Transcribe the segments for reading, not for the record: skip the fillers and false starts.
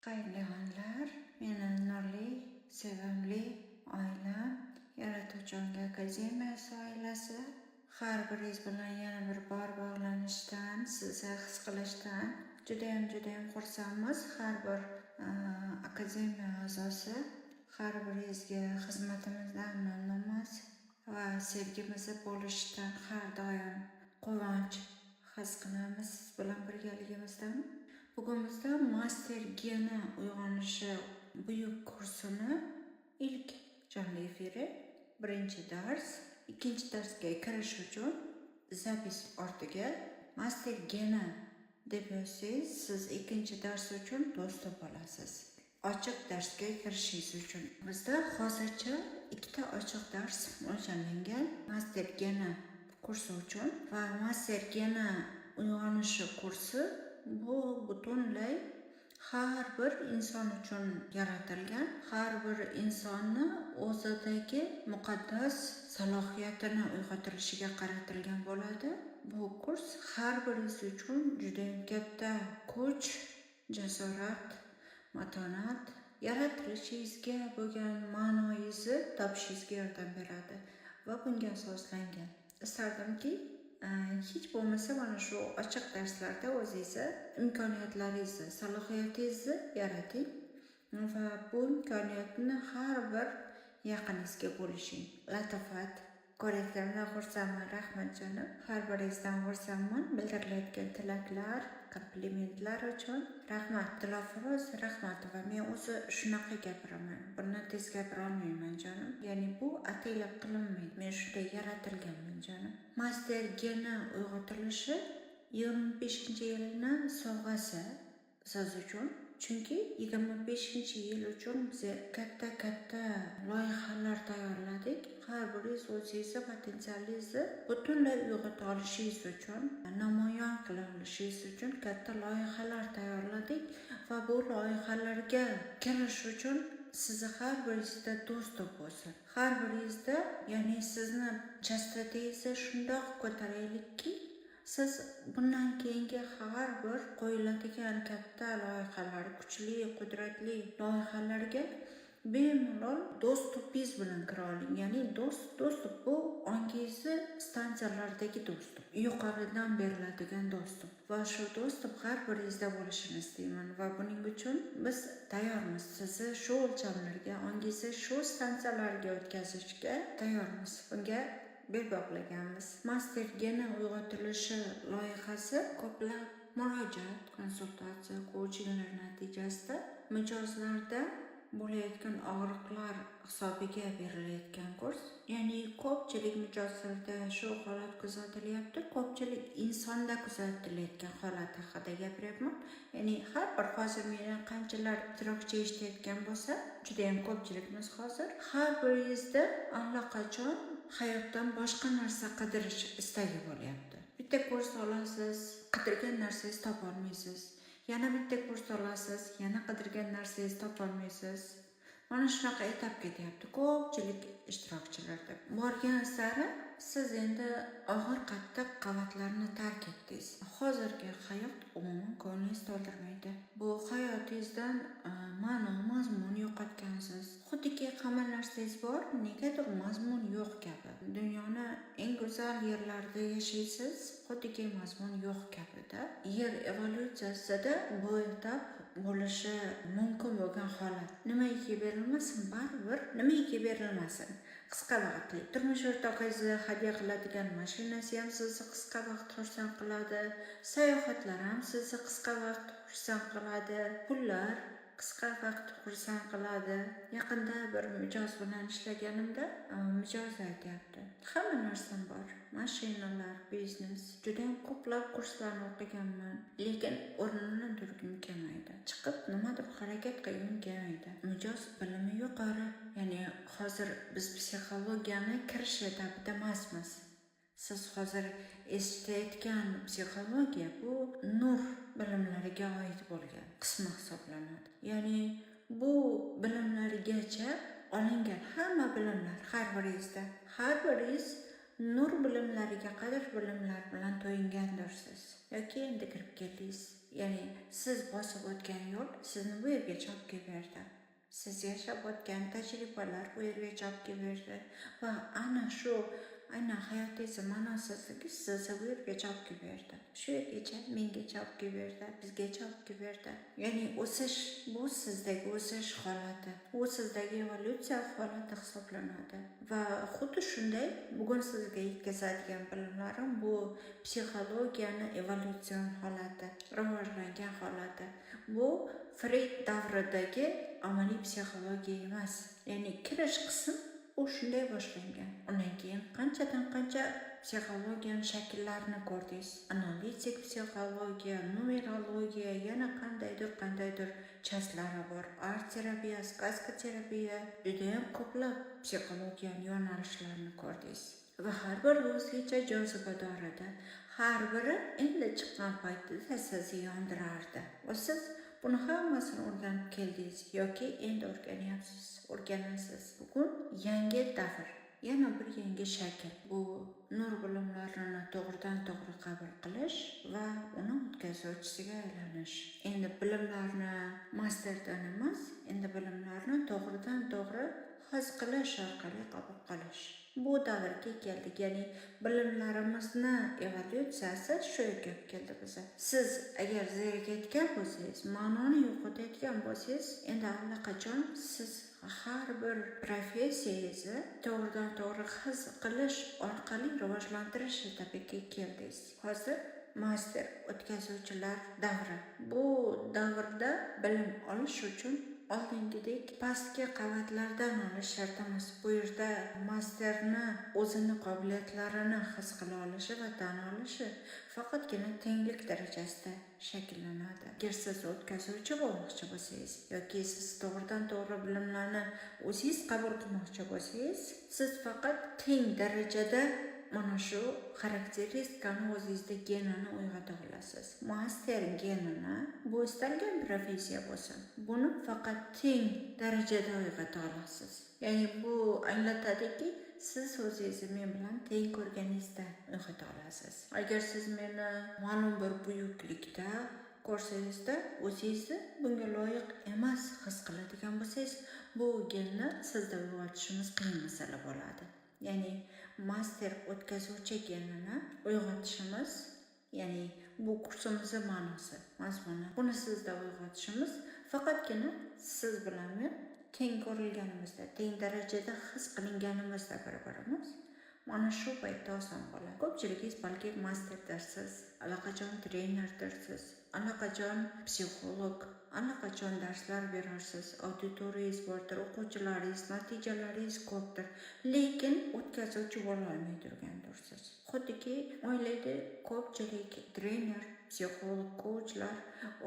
Xayrli onlar, meni nurli, sevimli oilam, Yaratuvchi akademiyasi oilasi, har biringiz bilan yana bir bor bog'lanishdan, sizni his qilishdan judayam xursandmiz. Har bir akademiya a'zosi har biringizga xizmatimizdan mamnunmiz va sevgimizni bo'lishidan har doim quvonch his qilamiz siz bilan birgaligimizdan. Bugun bizda master geni uyg'onishi buyuk kursini ilk jonli efiri, birinchi dars, ikkinchi darsga kirish uchun zapis ortiga master geni deb yozsangiz, siz ikkinchi dars uchun dostуп olasiz. Ochiq darsga kirishingiz uchun bizda hozircha ikkita ochiq dars mo'ljallangan master geni kursi uchun va master geni uyg'onishi kursi bu butunlay har bir inson uchun yaratilgan, har bir insonni o'zidagi muqaddas salohiyatini uyg'otilishiga qaratilgan bo'ladi. Bu kurs har biringiz uchun juda katta kuch, jasorat, matonat, yaratilishingizga bo'lgan ma'noyingizni topishingizga yordam beradi va bunga asoslangan. Istardimki hech bo'lmasa mana shu ochiq darslarda o'zingizni imkoniyatlaringizni, salohiyatingizni yarating va bu imkoniyatni har bir yaqiningizga bo'lishing. Latofat ko'rayotganimdan xursandman, rahmat jonim. Har biringizdan xursandman. Bildiriladigan tilaklar, komplimentlar uchun rahmat. Dilofiroz Rahmatova. Men o'zi shunaqa gapiraman. Bundan tez gapira olmayman jonim. Ya'ni bu ataylab qilinmaydi. Men shunday yaratilganman jonim. Master geni uyg'otilishi 25-yilni sovg'asi siz uchun. Chunki 25-yil uchun biz katta loyihalar tayyorladik. Har biringiz o'zingizni potensialingizni butunlay uyg'ota olishingiz uchun, namoyon qila olishingiz uchun katta loyihalar tayyorladik va bu loyihalarga kirish uchun sizni har biringizda dostуп bo'lsin. Har biringizda, ya'ni sizni chastotangizni shundoq ko'taraylikki, siz bundan keyingi har bir qo'yiladigan katta loyihalar, kuchli, qudratli loyihalarga bemalol dostupingiz bilan kira oling. Ya'ni dostуп bu ongingizni stansiyalardagi dostуп, yuqoridan beriladigan dostуп va shu dostуп har biringizda bo'lishini istayman va buning uchun biz tayyormiz. Sizni shu o'lchamlarga, ongingizni shu stansiyalarga o'tkazishga tayyormiz. Bunga bel bog'laganmiz. Master geni uyg'otilishi loyihasi ko'plab murojaat, konsultatsiya, coachinglar natijasida mijozlarda bo'layotgan og'riqlar hisobiga berilayotgan kurs. Ya'ni ko'pchilik mijozlarda shu holat kuzatilyapti, ko'pchilik insonda kuzatilayotgan holat haqida gapiryapman. Ya'ni har bir hozir meni qanchalar ishtirokchi eshitayotgan bo'lsa, juda ham ko'pchilikmiz hozir har biringizda allaqachon hayotdan boshqa narsa qidirish istagi bo'lyapti. Bitta kurs olasiz, qidirgan narsangizni topa olmaysiz. Yana bitta kurs olasiz, yana qidirgan narsangizni topa olmaysiz. Mana shunaqa etap ketyapti ko'pchilik ishtirokchilarda. Borgan sari siz endi og'ir qattiq qavatlarni tark etdingiz. Hozirgi hayot umuman ko'nglingizni to'ldirmaydi. Bu hayotingizdan ma'no, mazmun yo'qotgansiz. Xuddiki hamma narsangiz bor, negadir mazmun yo'q kabi. Dunyoni eng go'zal yerlarida yashaysiz, xuddiki mazmun yo'q kabida. Yer evolyutsiyasida bu etap bo'lishi mumkin bo'lgan holat. Nimaiki berilmasin, baribir nimaiki berilmasin. Qisqa vaqtli turmush o'rtog'ingizni hadya qiladigan mashinasi ham sizni qisqa vaqt xursand qiladi. Sayohatlar ham sizni qisqa vaqt xursand qiladi. Pullar qisqa vaqt xursand qiladi. Yaqinda bir mijoz bilan ishlaganimda mijoz aytyapti. Hamma narsam bor. Mashinalar, biznes, juda ham ko'plab kurslarni o'qiganman, lekin o'rnimdan turgim kelmaydi. Chiqib nimadir harakat qilgim kelmaydi. Mijoz bilimi yuqori. Ya'ni hozir biz psixologiyani kirish etapida emasmiz. Siz hozir eshitayotgan psixologiya bu nur bilimlariga oid bo'lgan qismi hisoblanadi. Ya'ni bu bilimlargacha olingan hamma bilimlar har biringiz nur bilimlariga qadar bilimlar bilan to'yingandirsiz yoki endi kirib keldingiz. ya'ni siz bosib o'tgan yo'l sizni bu yerga chopga berdi. Siz yashab o'tgan tajribalar bu yerga chopga berdi va aynan hayotingizni ma'nosizligi sizni bu yerga chopga berdi. Shu yergacha menga chopga berdi, bizga chopga berdi. Ya'ni o'sish bu sizdagi o'sish holati, u sizdagi evolyutsiya holati hisoblanadi va xuddi shunday bugun sizga yetkazadigan bilimlarim bu psixologiyani evolyutsion holati, rivojlangan holati. Bu Freyd davridagi amaliy psixologiya emas. Ya'ni kirish qism u shunday boshlangan. Undan keyin qanchadan qancha psixologiyani shakllarini ko'rdingiz. Analitik psixologiya, numerologiya, yana qandaydir chaslari bor. Art terapiyasi, kaskoterapiya, judayam ko'plab psixologiyani yo'nalishlarini ko'rdingiz. Va har biri o'zgacha jozibador edi. Har biri endi chiqqan paytida sizni yondirardi. Va siz buni hammasini o'rganib keldingiz yoki endi o'rganasiz. Bugun yangi davr, yana bir yangi shakl. Bu nur bilimlarini to'g'ridan to'g'ri qabul qilish va uni o'tkazuvchisiga aylanish. Endi bilimlarni masterdan emas, endi bilimlarni to'g'ridan to'g'ri his qilish orqali qabul qilish. Bu davrga keldik, ya'ni bilimlarimizni evolyutsiyasi shu yerga keldi biza. Siz agar zerikayotgan bo'lsangiz, ma'noni yo'qotayotgan bo'lsangiz, endi allaqachon siz har bir professiyangizni to'g'ridan to'g'ri his qilish orqali rivojlantirish etapiga keldingiz. Hozir master o'tkazuvchilar davri. Bu davrda bilim olish uchun oldingidek pastki qavatlardan olish shart emas. Bu yerda masterni o'zini qobiliyatlarini his qila olishi va tan olishi faqatgina tenglik darajasida shakllanadi. Agar siz o'tkazuvchi bo'lmoqchi bo'lsangiz yoki siz to'g'ridan to'g'ri bilimlarni o'zingiz qabul qilmoqchi bo'lsangiz, siz faqat teng darajada mana shu xarakteristikani o'zingizda genini uyg'ota olasiz. Master genini bu istalgan professiya bo'lsin, buni faqat teng darajada uyg'ota olasiz. Ya'ni bu anglatadiki, siz o'zingizni men bilan teng ko'rganingizda uyg'ota olasiz. Agar siz meni ma'lum bir buyuklikda ko'rsangizda, o'zingizni bunga loyiq emas his qiladigan bo'lsangiz, bu genni sizda uyg'otishimiz qiyin masala bo'ladi. Ya'ni master o'tkazuvchi genini uyg'otishimiz, ya'ni bu kursimizning ma'nosi, mazmuni. Buni sizda uyg'otishimiz faqatgina siz bilan men teng ko'rilganimizda, teng darajada his qilinganimizda bir-birimiz. Mana shu paytda oson bo'ladi. Ko'pchiligingiz balki masterdirsiz, allaqachon treynerdirsiz, allaqachon psixolog, allaqachon darslar berasiz, auditoriyangiz bordir, o'quvchilaringiz, natijalaringiz ko'pdir, lekin o'tkazuvchi bo'la olmay turgandirsiz. Xuddiki o'ylaydi ko'pchilik treyner, psixolog, coachlar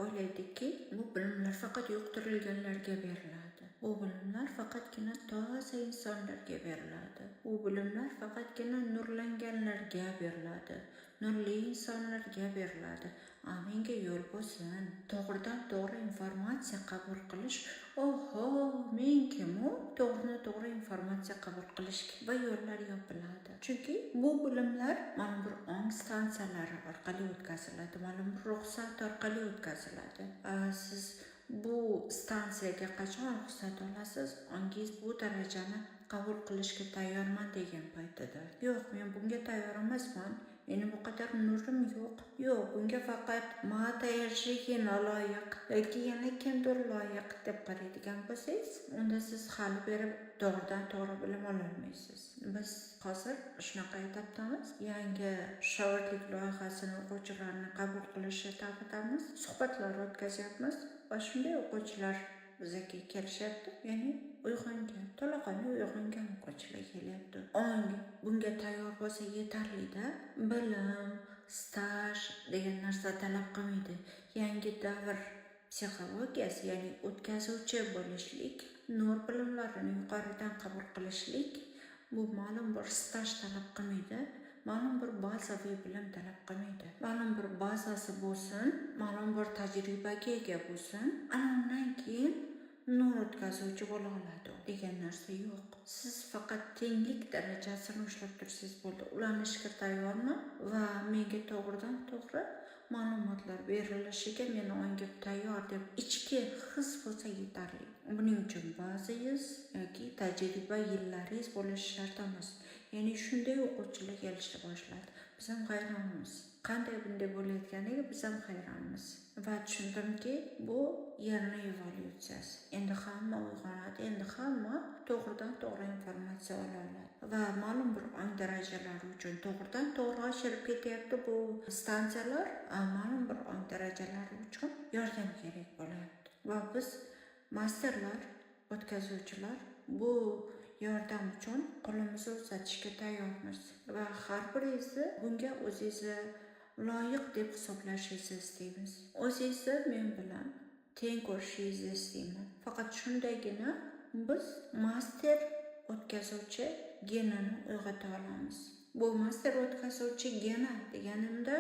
o'ylaydiki, bu bilimlar faqat yuqtirilganlarga beriladi. Bu bilimlar faqatgina toza insonlarga beriladi. Bu bilimlar faqatgina nurlanganlarga beriladi. Nurli insonlarga beriladi. Menga yo'l bo'lsin, to'g'ridan to'g'ri informatsiya qabul qilish. Oho, men kimu? To'g'ri informatsiya qabul qilish va yo'llar yopiladi. Chunki bu bilimlar mana bir ong stansiyalari orqali o'tkaziladi, mana bir ruxsat orqali o'tkaziladi. Siz bu stansiyaga qachon ruxsat olasiz? Ongingiz bu darajani qabul qilishga tayyorman degan paytida. Yo'q, men bunga tayyor emasman. Meni bu qadar nurim yo'q. Yo'q, bunga faqat Mata loyiq yoki yana kimdir loyiq deb qaraydigan bo'lsangiz, unda siz hali berib to'g'ridan to'g'ri bilim ola olmaysiz. Biz hozir shunaqa etapdamiz. Yangi shogirdlik loyihasini o'quvchilarni qabul qilish etapidamiz. Suhbatlar o'tkazyapmiz va shunday o'quvchilar bizga kelishyapti. Ya'ni uyg'ongan, to'laqonli uyg'ongan o'quvchilar kelyapti. Bunga tayyor bo'lsa yetarli-da. Bilim, staj degan narsa talab qilmaydi. Yangi davr psixologiyasi, ya'ni o'tkazuvchi bo'lishlik, nur bilimlarini yuqoridan qabul qilishlik, bu ma'lum bir staj talab qilmaydi. Ma'lum bir bazaviy bilim talab qilmaydi. Ma'lum bir bazasi bo'lsin, ma'lum bir tajribaga ega bo'lsin, ana undan keyin nur o'tkazuvchi bo'la oladi degan narsa yo'q. Siz faqat tenglik darajasini ushlab tursangiz bo'ldi. Ulanishga tayyorman va menga to'g'ridan to'g'ri ma'lumotlar berilishiga meni o'ngim tayyor deb ichki his bo'lsa yetarli. Buning uchun bazingiz yoki tajriba yillaringiz bo'lishi shart emas. Ya'ni shunday o'quvchilar kelishni boshladi. Biz ham hayronmiz. Qanday bunday bo'layotganiga biz ham hayronmiz. Va tushundimki, bu yerni evolyutsiyasi. Endi hamma uyg'onadi, endi hamma to'g'ridan to'g'ri informatsiya ola oladi. Va ma'lum bir ong darajalari uchun to'g'ridan to'g'ri oshirib ketyapti bu stansiyalar, ma'lum bir ong darajalari uchun yordam kerak bo'lyapti. Va biz masterlar, o'tkazuvchilar bu yordam uchun qo'limizni uzatishga tayyormiz va har biringizni bunga o'zingizni loyiq deb hisoblashingizni istaymiz. O'zingizni men bilan teng ko'rishingizni istayman. Faqat shundagina biz master o'tkazuvchi genini uyg'ota olamiz. Bu master o'tkazuvchi geni deganimda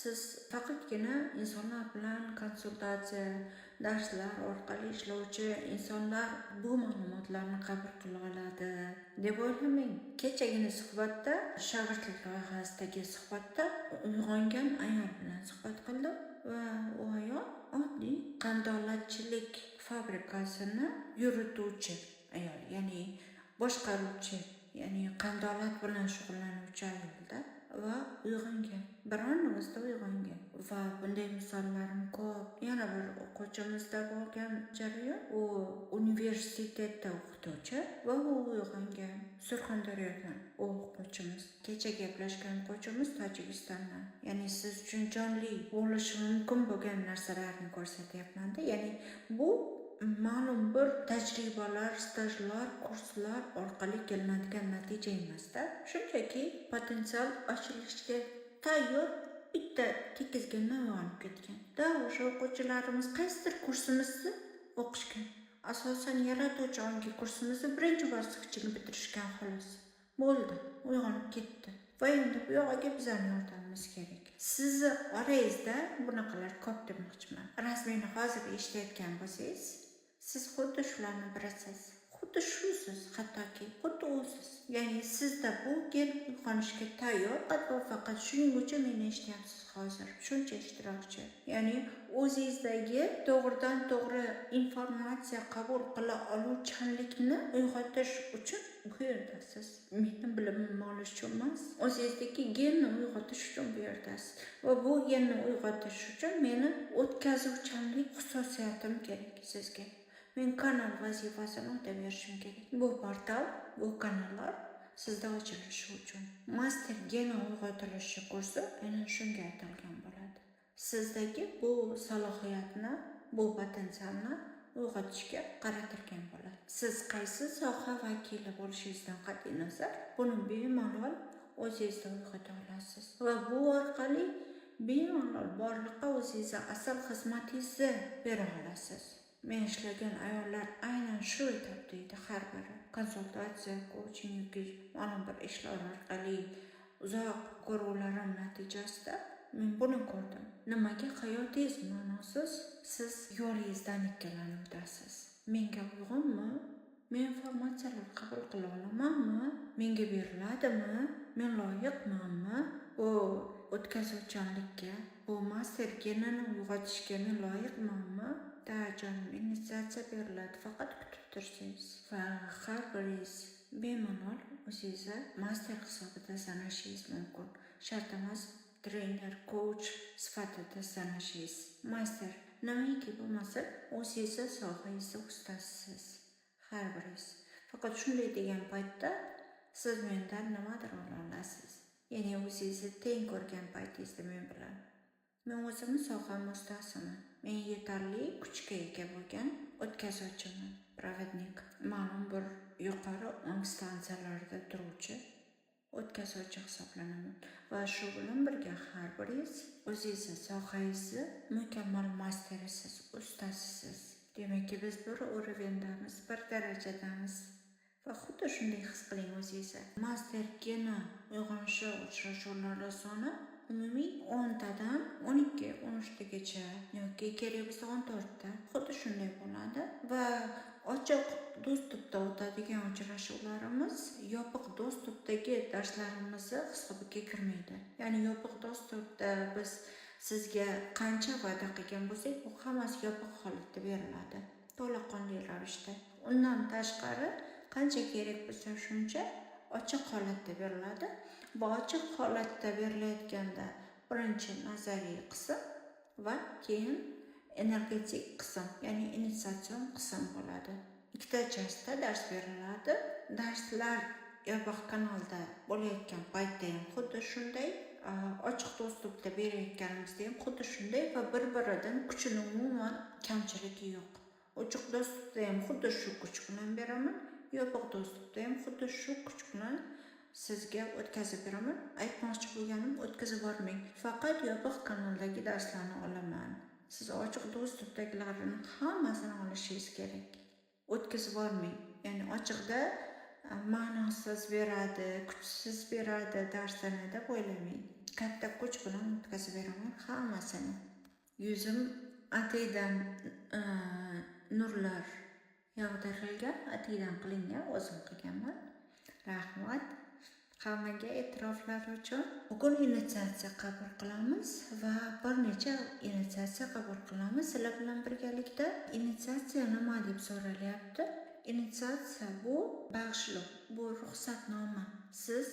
siz faqatgina insonlar bilan konsultatsiya, darslar orqali ishlovchi insonlar bu ma'lumotlarni qabul qila oladi deb o'ylamang. Kechagina suhbatda, shogirdlik loyihasidagi suhbatda uyg'ongan ayol bilan suhbat qildim va u ayol oddiy qandolatchilik fabrikasini yurituvchi ayol, ya'ni boshqaruvchi, ya'ni qandolat bilan shug'ullanuvchi ayolda va uyg'ongan. Bironimizda uyg'ongan. Va bunday misollarim ko'p. Yana bir o'quvchimizda bo'lgan jarayon, u universitetda o'qituvchi va u uyg'ongan. Surxondaryodan o'quvchimiz. Kecha gaplashgan o'quvchimiz Tojikistondan. Ya'ni siz uchun jonli bo'lishi mumkin bo'lgan narsalarni ko'rsatyapman-da. Ya'ni bu ma'lum bir tajribalar, stajlar, kurslar orqali kelinadigan natija emasda. Shunchaki potensial ochilishga tayyor bitta tekizga olib ketgan. Da o'sha o'quvchilarimiz qaysidir kursimizni o'qishgan. Asosan yaratuvchi ongi kursimizni birinchi bosqichini bitirishgan xolos. Bo'ldi, uyg'onib ketdi. Va endi bu yo'g'iga bizning yordamimiz kerak. Sizni orangizda bunaqalar ko'p demoqchiman. Rasmiyni hozir eshitayotgan bo'lsangiz, siz xuddi shularni birasiz. Xuddi shusiz, hattoki xuddi o'siz. Ya'ni sizda bu gen uyg'onishga tayyor, faqat shuning uchun meni eshityapsiz hozir. Shuncha ishtirokchi. Ya'ni o'zingizdagi to'g'ridan to'g'ri informatsiya qabul qila oluvchanlikni uyg'otish uchun bu yerdasiz. Meni bilimimni olish uchun emas, o'zingizdagi genni uyg'otish uchun bu yerdasiz. Va bu genni uyg'otish uchun meni o'tkazuvchanlik xususiyatim kerak sizga. Men kanal vazifasini o'taverishim kerak. Bu portal, bu kanallar sizda ochilishi uchun. Master geni uyg'otilishi kursi aynan shunga atalgan bo'ladi. Sizdagi bu salohiyatni, bu potensialni uyg'otishga qaratilgan bo'ladi. Siz qaysi soha vakili bo'lishingizdan qat'iy nazar, buni bemalol o'zingizda uyg'ota olasiz. Va bu orqali bemalol borliqqa o'zingizga asal xizmatingizni bera olasiz. Men ishlagan ayollar aynan shu etapda edi har biri. Konsultatsiya, coaching yoki ma'lum bir ishlar orqali uzoq ko'ruvlarim natijasida men buni ko'rdim. Nimaga hayotingiz ma'nosiz? Siz yo'lingizdan ikkilanib o'tasiz. Menga uyg'unmi? Men informatsiyalar qabul qila olamanmi? Menga beriladimi? Men loyiqmanmi? Bu o'tkazuvchanlikka, bu master genini uyg'otishga men loyiqmanmi? Jonim, initiatsiya beriladi, faqat kutib tursangiz. Va har biringiz bemalol o'zingizni master hisobida sanashingiz mumkin. Shart emas, trener, coach sifatida sanashingiz. Master nimaiki bo'lmasa, o'zingizni sohangizda ustasisiz. Har biringiz. Faqat shunday degan paytda siz mendan nimadir ola olasiz. Ya'ni o'zingizni teng ko'rgan paytingizda men bilan. Men o'zimni soham ustasiman. Men yetarli kuchga ega bo'lgan o'tkazuvchiman, provodnik. Ma'lum bir yuqori ong stansiyalarida turuvchi o'tkazuvchi hisoblanaman. Va shu bilan birga har biringiz o'zingizni sohangizni mukammal masterisiz, ustasisiz. Demakki biz bir o'ravendamiz, bir darajadamiz. Va xuddi shunday his qiling o'zingizni. Master geni uyg'onishi uchrashuvlari soni umumiy 10 tadan 12-13 tagacha yoki kerak bo'lsa 14 ta xuddi shunday bo'ladi va ochiq dostupda o'tadigan uchrashuvlarimiz yopiq dostupdagi darslarimiz hisobiga kirmaydi. Ya'ni yopiq dostupda biz Sizga qancha va'da qilgan bo'lsak, bu hammasi yopiq holatda beriladi, to'laqonli ravishda. Undan tashqari qancha kerak bo'lsa shuncha ochiq holatda beriladi. Bu ochiq holatda berilayotganda birinchi nazariy qism va keyin energetik qism, ya'ni initsiyatsion qism bo'ladi. Ikkita jasda dars beriladi. Darslar yopiq kanalda bo'layotgan paytda ham xuddi shunday, ochiq dostupda berayotganimizda ham xuddi shunday va bir-biridan kuchini umuman kamchiligi yo'q. Ochiq dostupda ham xuddi shu kuch bilan beraman, yopiq dostupda ham xuddi shu kuch bilan sizga o'tkazib beraman. Aytmoqchi bo'lganim, o'tkazib bormang. Faqat yopiq kanaldagi darslarni olaman. Siz ochiq dostupdagilarning hammasini olishingiz kerak. O'tkazib bormang. Ya'ni ochiqda ma'nosiz beradi, kuchsiz beradi darsini deb o'ylamang. Katta kuch bilan o'tkazib beraman hammasini. Yuzim ataydan nurlar yog'dirilgan, ataydan qilingan, o'zim qilganman. Rahmat hammaga e'tiroflar uchun. Bugun initiatsiya qabul qilamiz va bir necha initiatsiya qabul qilamiz sizlar bilan birgalikda. Initiatsiya nima deb so'ralyapti? Initiatsiya bu bag'ishlov, bu ruxsatnoma. Siz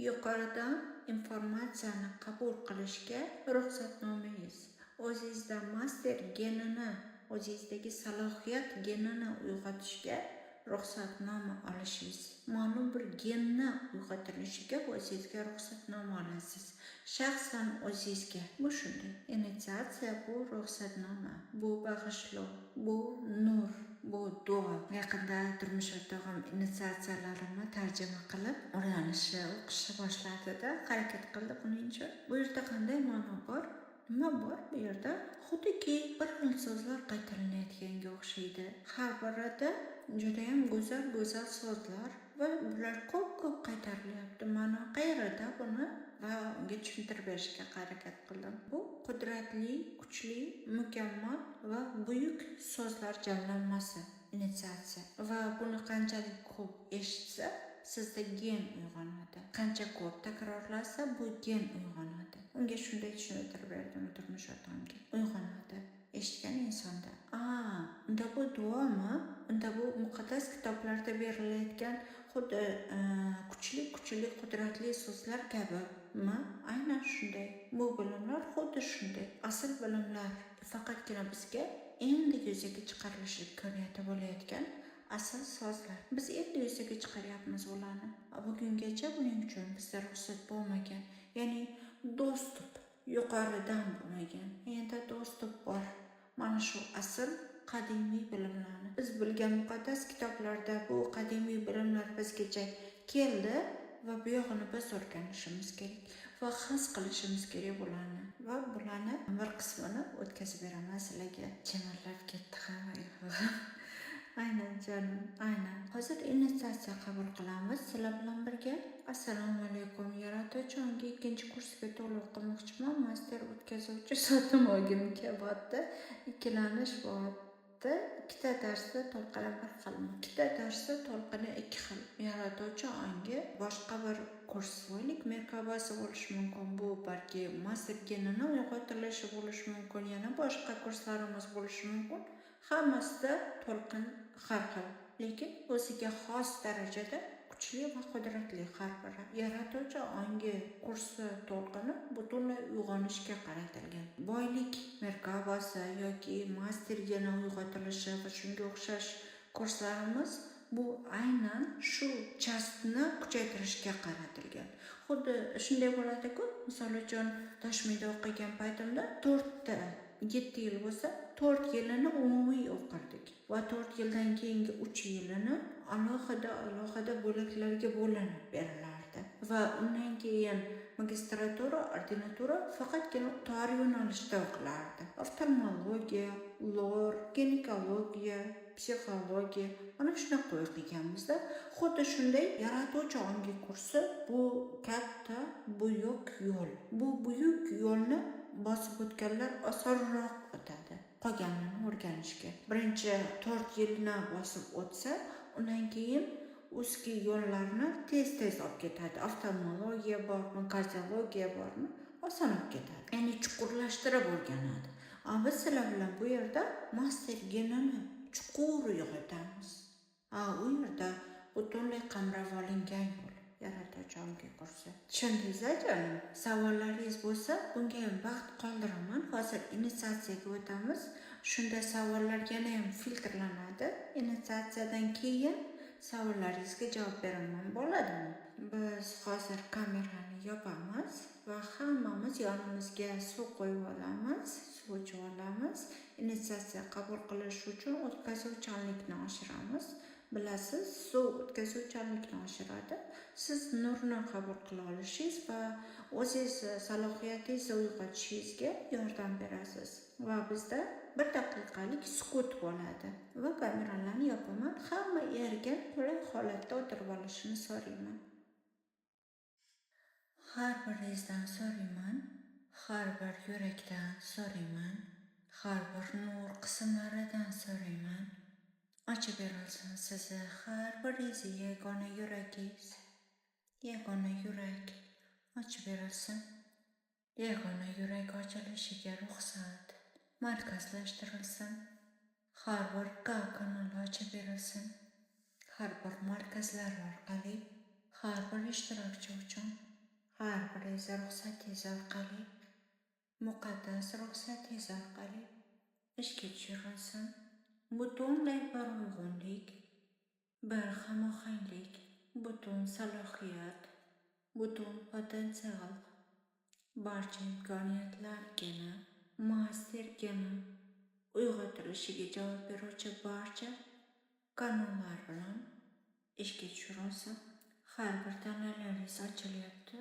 yuqoridan informatsiyani qabul qilishga ruxsatnomangiz, o'zingizda master genini, o'zingizdagi salohiyat genini uyg'otishga ruxsatnoma olishingiz, ma'lum bir genni uyg'otilishiga o'zingizga ruxsatnoma olasiz, shaxsan o'zingizga. Bu shunday. Initiatsiya bu ruxsatnoma, bu bag'ishlov, bu nur, bu duo. Yaqinda turmush o'rtog'im initiatsiyalarimni tarjima qilib o'rganishni, o'qishni boshladida harakat qildi buning uchun. Bu yerda qanday ma'no bor? Nima bor bu yerda? Xuddiki bir xil so'zlar qaytalanayotganga o'xshaydi. Har birida juda ham go'zal so'zlar va bular ko'p qaytarilyapti. Ma'no qayerda buni va unga tushuntirib berishga harakat qildim. Bu qudratli, kuchli, mukammal va buyuk so'zlar jamlanmasi initiatsiya. Va buni qanchalik ko'p eshitsa, sizda gen uyg'onadi. Qancha ko'p takrorlasa, bu gen uyg'onadi. Unga shunday tushuntirib berdim turmush o'rtog'imga. Uyg'onadi eshitgan insonda. Unda bu duomi? Unda bu muqaddas kitoblarda berilayotgan xuddi kuchli qudratli so'zlar kabimi? Aynan shunday. Bu bilimlar xuddi shunday. Asl bilimlar faqatgina bizga endi yuzaga chiqarilishi imkoniyati bo'layotgan asl so'zlar. Biz endi yuzaga chiqaryapmiz ularni. Bugungacha buning uchun bizda ruxsat bo'lmagan. Ya'ni dostup yuqoridan bo'lmagan. Endi dostup bor. Mana shu asl qadimiy bilimlarni biz bilgan muqaddas kitoblarda bu qadimiy bilimlar bizgacha keldi va bu yog'ini biz o'rganishimiz kerak va his qilishimiz kerak bularni. Va bularni bir qismini o'tkazib beraman sizlarga. Chimirlab ketdi hamma. Aynan jonim, aynan. Hozir initiatsiya qabul qilamiz sizlar bilan birga. Assalomu alaykum. Yaratuvchi unga ikkinchi kursga to'liq qilmoqchiman. Master o'tkazuvchi sotim olgim kelyapti. Ikkilanish bo'lyapti. Ikkita darsda to'lqini bir xilmi? Ikkita darsda to'lqini ikki xil. Yaratuvchi ongi boshqa bir kurs bo'lik merkabasi bo'lishi mumkin. Bu balki master genini uyg'otilishi bo'lishi mumkin. Yana boshqa kurslarimiz bo'lishi mumkin. Hammasida to'lqin har xil, lekin o'ziga xos darajada kuchli va qudratli har biri. Yaratuvchi ongi kursi to'lqini butunlay uyg'onishga qaratilgan. Boylik merkabasi yoki master geni uyg'otilishi va shunga o'xshash kurslarimiz bu aynan shu chastni kuchaytirishga qaratilgan. Xuddi shunday bo'ladi-ku, misol uchun Toshkentda o'qigan paytimda 7 yil bo'lsa, 4 yilini umumiy o'qirdik va 4 yildan keyingi 3 yilini alohida bo'laklarga bo'linib berilardi. Va undan keyin magistratura, ordinatura faqatgina tor yo'nalishda o'qilardi. Oftalmologiya, lor, ginekologiya, psixologiya, ana shunaqa o'qiganmizda. Xuddi shunday yaratuvchi ongi kursi bu katta buyuk yo'l. Bu buyuk yo'lni bosib o'tganlar osonroq o'tadi qolganini o'rganishga. Birinchi 4 yilni bosib o'tsa, undan keyin ustki yo'llarni tez olib ketadi. Oftalmologiya bormi, kardiologiya bormi? oson bo'lib ketadi. Ya'ni chuqurlashtirib o'rganadi. Biz sizlar bilan bu yerda master genini chuqur uyg'otamiz. U yerda butunlay qamrab olingan yo'l yaratuvchi kursi. Tushundingiz-a jonim? Savollaringiz bo'lsa, bunga ham vaqt qoldiraman. Hozir initiatsiyaga o'tamiz. Shunda savollar yana ham filtrlanadi. Initiatsiyadan keyin savollaringizga javob beraman, bo'ladimi? Biz hozir kamerani yopamiz va hammamiz yonimizga suv qo'yib olamiz, suv ichib olamiz. Initiatsiya qabul qilish uchun o'tkazuvchanlikni oshiramiz. Bilasiz, suv o'tkazuvchanlikni oshiradi. Siz nurni qabul qila olishingiz va o'zingiz salohiyatingizni uyg'otishingizga yordam berasiz. Va bizda 1 daqiqalik sukut bo'ladi va kameralarni yopaman. Hamma yerga qulay holatda o'tirib olishini so'rayman. Har biringizdan so'rayman, har bir yurakdan so'rayman, har bir nur qismlaridan so'rayman. Ochib berilsin sizni har biringizni yagona yuragingiz, yagona yurak ochib berilsin. Yagona yurak ochilishiga ruxsat, markazlashtirilsin. Har bir kanal ochib berilsin. Har bir markazlar orqali, har bir ishtirokchi uchun, har biringiz ruxsatingiz orqali, muqaddas ruxsatingiz orqali ishga tushirilsin. Butunlay bir uyg'unlik, bir hamohanglik, butun salohiyat, butun potensial, barcha imkoniyatlargina, mastergina uyg'otilishiga javob beruvchi barcha kanallar bilan ishga tushirilsin. Har bir tanalaringiz ochilyapti.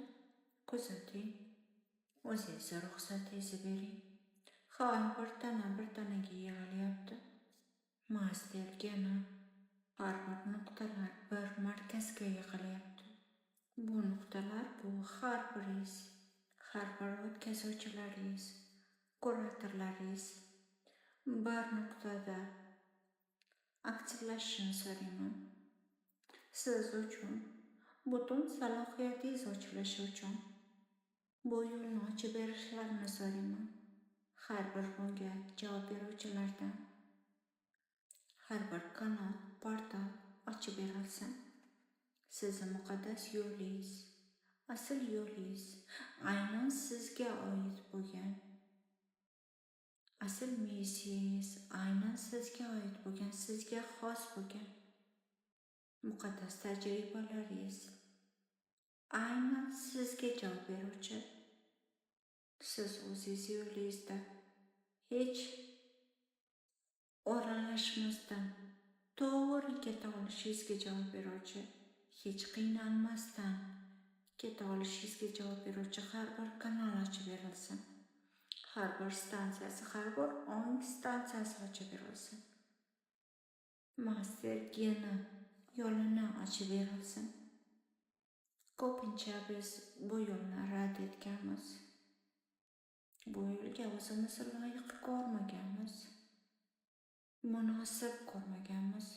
Kuzating. O'zingiz ruxsatingizni bering. Har bir tana bir tanaga yig'ilyapti. Mastergina har bir nuqtalar bir markazga yig'ilyapti. Bu nuqtalar bu har biringiz, har bir o'tkazuvchilaringiz, kuratorlaringiz bir nuqtada aktivlashishini so'rayman. Siz uchun, butun salohiyatingiz ochilishi uchun bu yo'lni ochib berishlarini so'rayman. Har bir bunga javob beruvchilardan har bir kanal, portal ochib berilsin. Sizni muqaddas yo'lingiz, asl yo'lingiz, aynan sizga oid bo'lgan asl missiyangiz, aynan sizga oid bo'lgan, sizga xos bo'lgan muqaddas tajribalaringiz, aynan sizga javob beruvchi, siz o'zingiz yo'lingizda hech o'ralashmasdan to'g'ri keta olishingizga javob beruvchi, hech qiynalmasdan keta olishingizga javob beruvchi har bir kanal ochib berilsin. Har bir stansiyasi, har bir ong stansiyasi ochib berilsin. Master geni yo'lini ochib berilsin. Ko'pincha biz bu yo'lni rad etganmiz. Bu yo'lga o'zimizni loyiq ko'rmaganmiz. Munosib ko'rmaganmiz.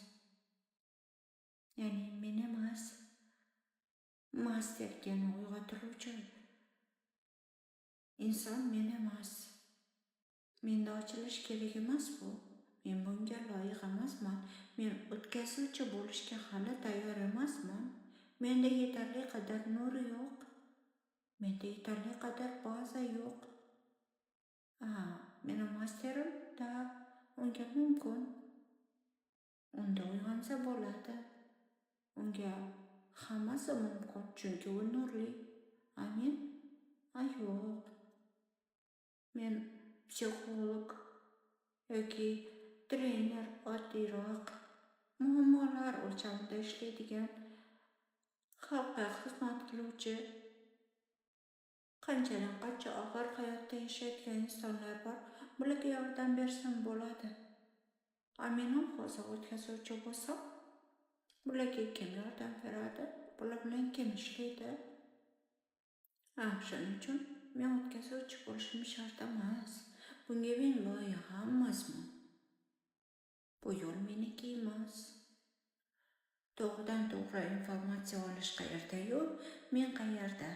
Ya'ni men emas, master geni uyg'otiruvchi inson men emas. Menda ochilish kerak emas bu. Men bunga loyiq emasman. Men o'tkazuvchi bo'lishga hali tayyor emasman. Menda yetarli qadar nur yo'q. Menda yetarli qadar baza yo'q. Meni masterim da unga mumkin. Unda uyg'onsa bo'ladi. Unga hammasi mumkin, chunki u nurli. Amin. Yo'q. Men psixolog yoki trener, oddiyroq muammolar o'lchamida ishlaydigan, xalqqa xizmat qiluvchi, qanchadan qancha og'ir hayotda yashayotgan insonlar bor. Bularga yordam bersam bo'ladi. Men ham hozir o'tkazuvchi bo'lsam, bularga kim yordam beradi? Bular bilan kim ishlaydi? Shuning uchun men o'tkazuvchi bo'lishim shart emas. Bunga men loyiq emasman. Bu yo'l meniki emas. To'g'ridan to'g'ri informatsiya olish qayerda yo'q, men qayerda?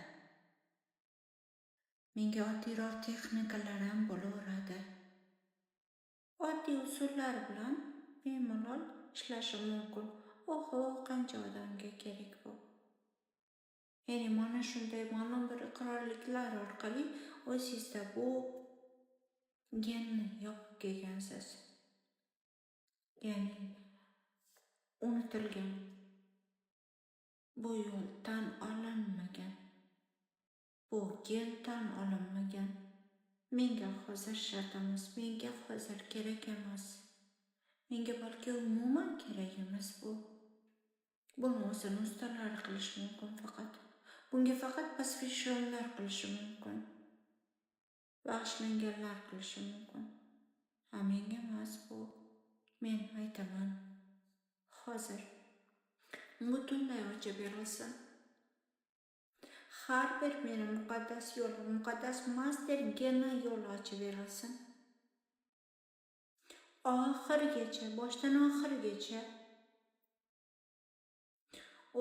menga oddiyroq texnikalar ham bo'laveradi. Oddiy usullar bilan bemalol ishlashim mumkin. Oho, qancha odamga kerak bu. Ya'ni mana shunday ma'lum bir iqrorliklar orqali o'zingizda bu genni yopib kelgansiz. Ya'ni unutilgan. Bu yo'l tan olinmagan. Bu gen tan olinmagan. Menga hozir shart emas, menga hozir kerak emas. Menga balki umuman kerak emas bu. Buni o'zini ustalari qilishi mumkin faqat. Bunga faqat posveshonlar qilishi mumkin. Bag'ishlanganlar qilishi mumkin. Menga emas bu. Men aytaman. Hozir butunlay ochib berilsin. Har bir meni muqaddas yo'li, muqaddas master geni yo'li ochib berilsin. Oxirigacha, boshdan oxirigacha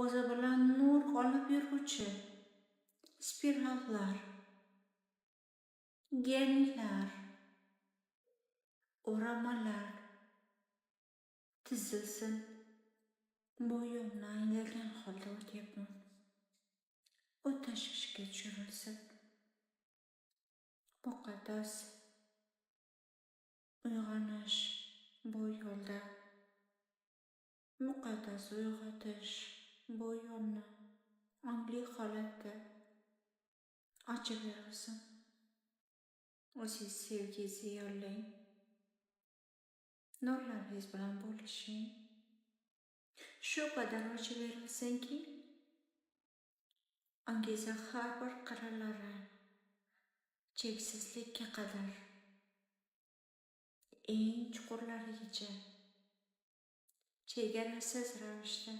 o'zi bilan nur olib yuruvchi spirallar, genlar, o'ramalar tizilsin. Bu yo'lni anglagan holda o'tyapman. U tashvishga tushirilsin. Muqaddas uyg'onish bu yo'lda, muqaddas uyg'otish bu yo'lni ongli holatda ochib berilsin. O'zingiz sevgingizni yo'llang. Nurlaringiz bilan bo'lishing. Shu qadar ochib berilsinki, ongingizning har bir qirralari cheksizlikka qadar, eng chuqurlarigacha, chegarasiz ravishda,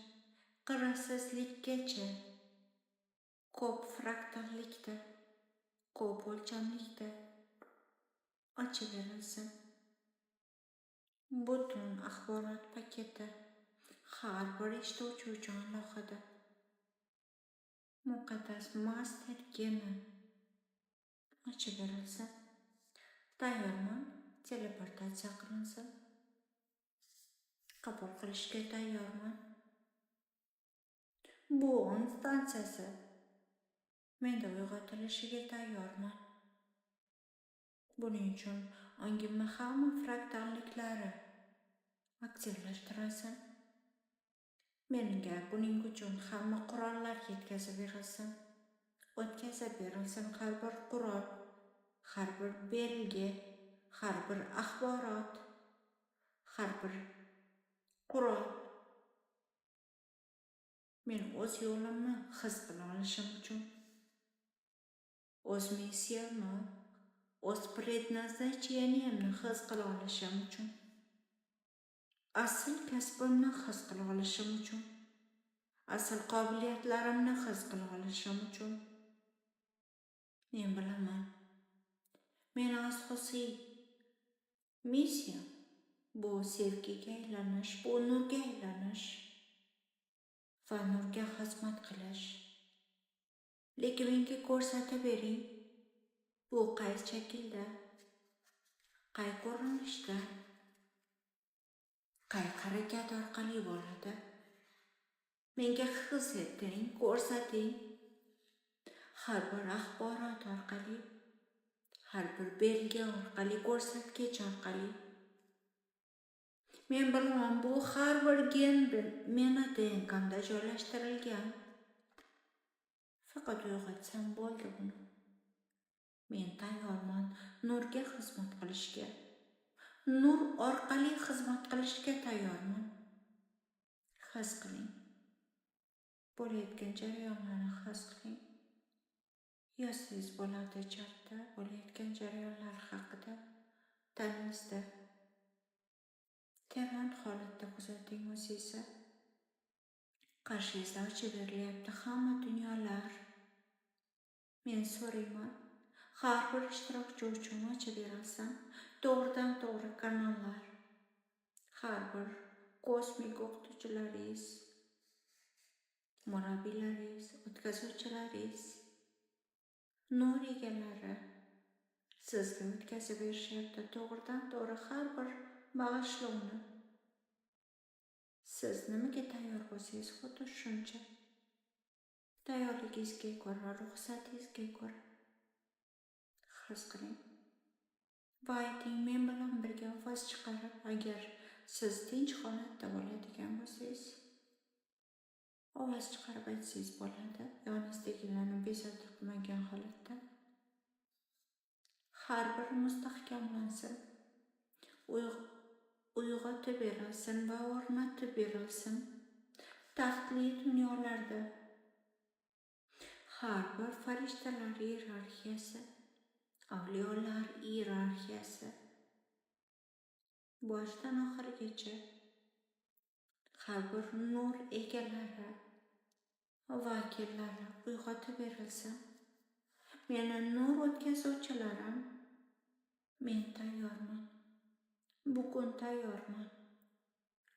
qirrasizlikkacha, ko'p fraktallikda, ko'p o'lchamlikda ochib berilsin. Butun axborot paketi har bir eshituvchi uchun alohida. Muqaddas master geni ochib berilsin. Tayyorman, teleportatsiya qilinsin. Qabul qilishga tayyorman. Bu instansiyasi menda uyg'otilishiga tayyorman. Buning uchun ongimni hamma fraktalliklari aktivlashtirilsin. Menga buning uchun hamma qurollar yetkazib berilsin. O'tkazib berilsin har bir qurol, har bir belgi, har bir axborot, har bir qurol. Men o'z yo'limni his qila olishim uchun, o'z missiyamni, o'z предназначениемni his qila olishim uchun, asl kasbimni his qila olishim uchun, asl qobiliyatlarimni his qila olishim uchun. Men bilaman. Meni asosiy missiyam bu sevgiga aylanish, bu nurga aylanish va nurga xizmat qilish. Lekin menga ko'rsatib bering, bu qay shaklda, qay ko'rinishda, qay harakat orqali bo'ladi. Menga his ettiring, ko'rsating. Har bir axborot orqali, har bir belgi orqali, ko'rsatkich orqali. Men bilaman, bu har bir gen meni DNK'mda joylashtirilgan. Faqat uyg'otsam bo'ldi buni. Men tayyorman nurga xizmat qilishga. Nur orqali xizmat qilishga tayyorman. His qiling. Bo'layotgan jarayonlarni his qiling. Yozsangiz bo'ladi chatda bo'layotgan jarayonlar haqida. Tanangizda teran holatda kuzating o'zingizni. Qarshingizda ochib berilyapti hamma dunyolar. Men so'rayman, har bir ishtirokchi uchun ochib berilsin to'g'ridan to'g'ri kanallar. Har bir kosmik o'qituvchilaringiz, murabbiylaringiz, o'tkazuvchilaringiz nur egalari sizga o'tkazib berishyapti. To'g'ridan-to'g'ri har bir bag'ishlovni. Siz nimaga tayyor bo'lsangiz, xuddi shuncha. Tayyorligingizga ko'ra, ruxsatingizga ko'ra his qiling. Va ayting, men bilan birga ovoz chiqarib, agar siz tinch holatda bo'ladigan bo'lsangiz, ovoz chiqarib aytsangiz bo'ladi. Yoningizdagilarni bezovta qilmagan holatda. Har biri mustahkamlansin, uyg'otib berilsin va o'rnatib berilsin. Taxtli dunyolarda har bir farishtalar iyerarxiyasi, avliyolar iyerarxiyasi boshdan oxirigacha har bir nur egalari, vakillari uyg'otib berilsin. Meni nur o'tkazuvchilarim, men tayyorman. Bugun tayyorman.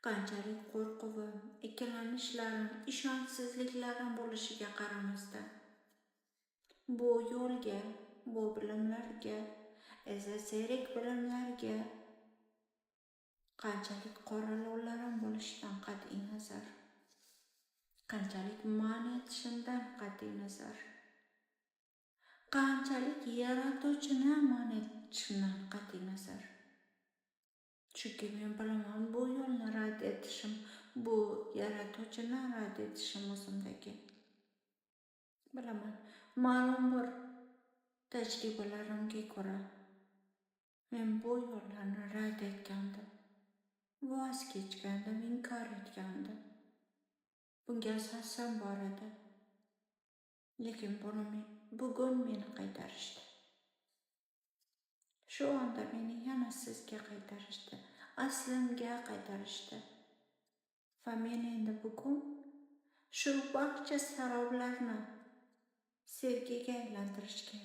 Qanchalik qo'rquvim, ikkilanishlarim, ishonchsizliklarim bo'lishiga qaramasdan bu yo'lga, bu bilimlarga, ezoterik bilimlarga qanchalik qoralovlarim bo'lishidan qat'iy nazar, qanchalik man etishimdan qat'iy nazar, qanchalik yaratuvchini man etishimdan qat'iy nazar. Chunki men bilaman, bu yo'lni rad etishim, bu yaratuvchini rad etishim o'zimdagi. Bilaman, ma'lum bir tajribalarimga ko'ra men bu yo'llarni rad etgandim, voz kechgandim, inkor etgandim. Bunga asosan bor edi. Lekin bugun meni qaytarishdi. Shu onda meni yana sizga qaytarishdi, aslimga qaytarishdi. Va men endi bugun shu barcha saroblarni sevgiga aylantirishga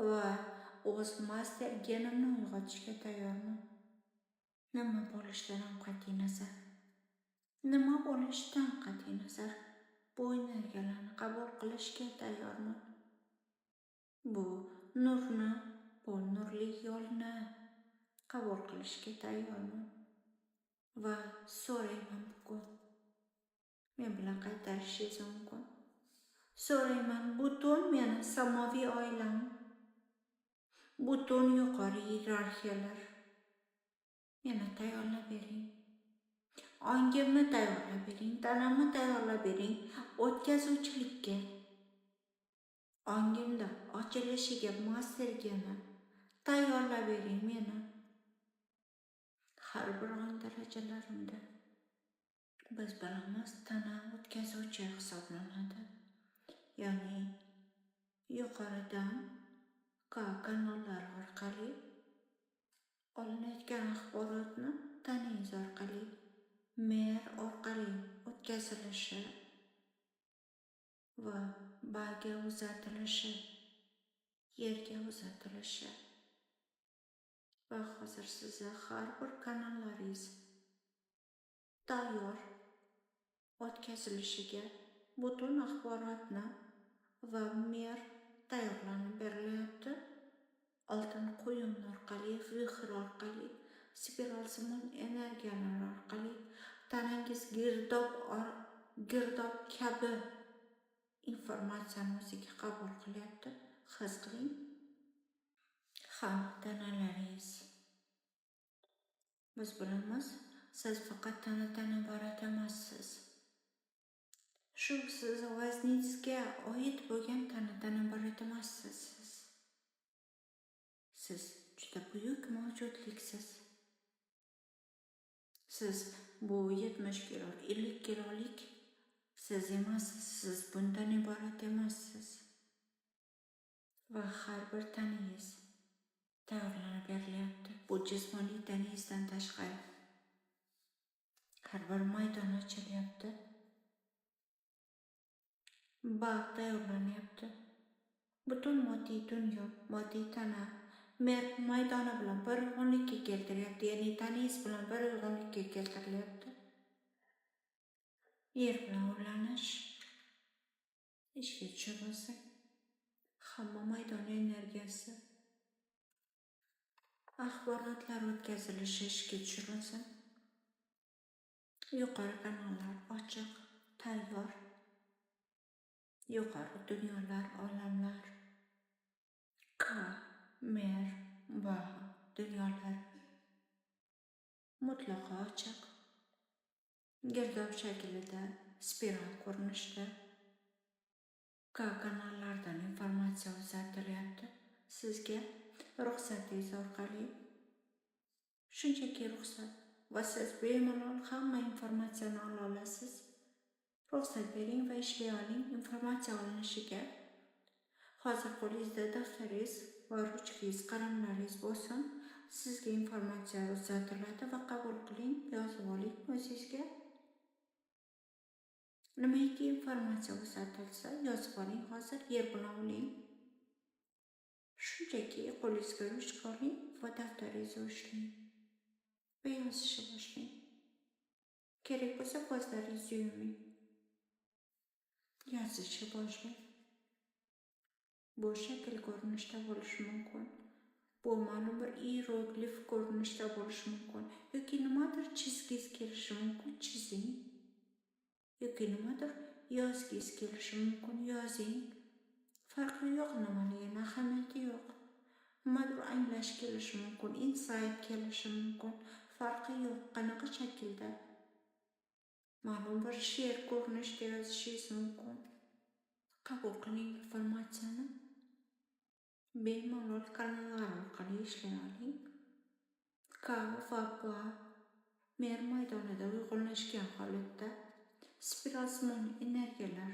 va o'z master genimni uyg'otishga tayyorman. Nima bo'lishidan qat'iy nazar, nima bo'lishidan qat'iy nazar bu energiyalarni qabul qilishga tayyorman. Bu nurni, bu nurli yo'lni qabul qilishga tayyorman. Va so'rayman, bugun men bilan qaytarishingiz mumkin. So'rayman, butun meni samoviy oilam, butun yuqori iyerarxiyalar, meni tayyorlab bering. Ongimni tayyorlab bering, tanamni tayyorlab bering o'tkazuvchilikka. Ongimda ochilishiga, mastergani tayyorlab bering meni. Har bir ong darajalarimda biz bilamiz, tana o'tkazuvchi hisoblanadi. Ya'ni yuqoridan kanallar orqali olinayotgan axborotni tanangiz orqali, mer orqali o'tkazilishi va baga uzatilishi, yerga uzatilishi va hozir sizni har bir kanallaringiz tayyor o'tkazilishiga butun axborotni va mer tayyorlanib berilyapti. Oltin quyun orqali, vixr orqali, spiral simon energiyalar orqali tanangiz girdob kabi informatsiyani o'ziga qabul qilyapti. His qiling. Tanalaringiz. Biz bilamiz, siz faqat tanadan iborat emassiz. Shu siz vazningizga oid bo'lgan tanadan iborat emassiz. Siz juda buyuk mavjudliksiz. Siz bu 70 kilo, 50 kilolik siz emassiz. Siz bundan iborat emassiz. Va har bir tanangiz tayyorlanib berilyapti. Bu jismoniy tanangizdan tashqari har bir maydon ochilyapti. Bag' tayyorlanyapti. Butun moddiy dunyo, moddiy tana mer maydoni bilan bir uyg'unlikka keltiryapti. Ya'ni tanangiz bilan bir uyg'unlikka keltirilyapti. Yer bilan ulanish ishga tushib olsak, hamma maydon energiyasi, axborotlar o'tkazilishi ishga tushirilsin. Yuqori kanallar ochiq, tayyor. Yuqori dunyolar, olamlar, mer va dunyolar mutlaqo ochiq. Girdob shaklida, spiral ko'rinishda kanallardan informatsiya uzatilyapti. Sizga ruxsatingiz orqali, shunchaki ruxsat, va siz bemalol hamma informatsiyani ola olasiz. Ruxsat bering va ishlay oling. Informatsiya olinishiga hozir qo'lingizda daftaringiz va ruchkangiz, qalamlaringiz bo'lsin. Sizga informatsiya uzatiladi va qabul qiling, yozib oling o'zingizga. Nimaiki informatsiya uzatilsa, yozib oling hozir, yer bilan oling. Shunchaki qo'lingizga ruchka oling va daftaringizni ushlang va yozishni boshlang. Kerak bo'lsa ko'zlaringizni yuming. Yozishni boshlang. Bu shakl ko'rinishda bo'lishi mumkin. Bu ma'lum bir hieroglif ko'rinishda bo'lishi mumkin. Yoki nimadir chizgingiz kelishi mumkin, chizing. Yoki nimadir yozgingiz kelishi mumkin, yozing. Farqi yo'q, nimaligini ahamiyati yo'q. Nimadir anglash kelishi mumkin, insight kelishi mumkin. Farqi yo'q, qanaqa shaklda. Ma'lum bir she'r ko'rinishda yozishingiz mumkin. Qabul qiling informatsiyani. Bemalol kanallar orqali ishlay oling. Va mer maydonida uyg'unlashgan holatda spiralsimon energiyalar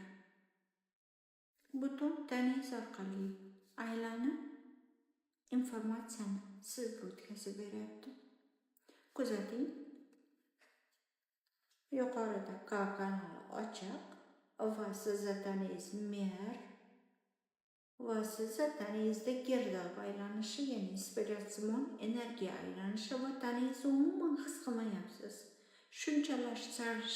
butun taningiz orqali aylanib informatsiyani sizga o'tkazib beryapti. Kuzating. Yuqorida kanali ochiq va sizni taningiz mer va sizni taningizda girdob aylanishi, ya'ni spiralsimon energiya aylanishi va taningizni umuman his qilmayapsiz. Shunchalar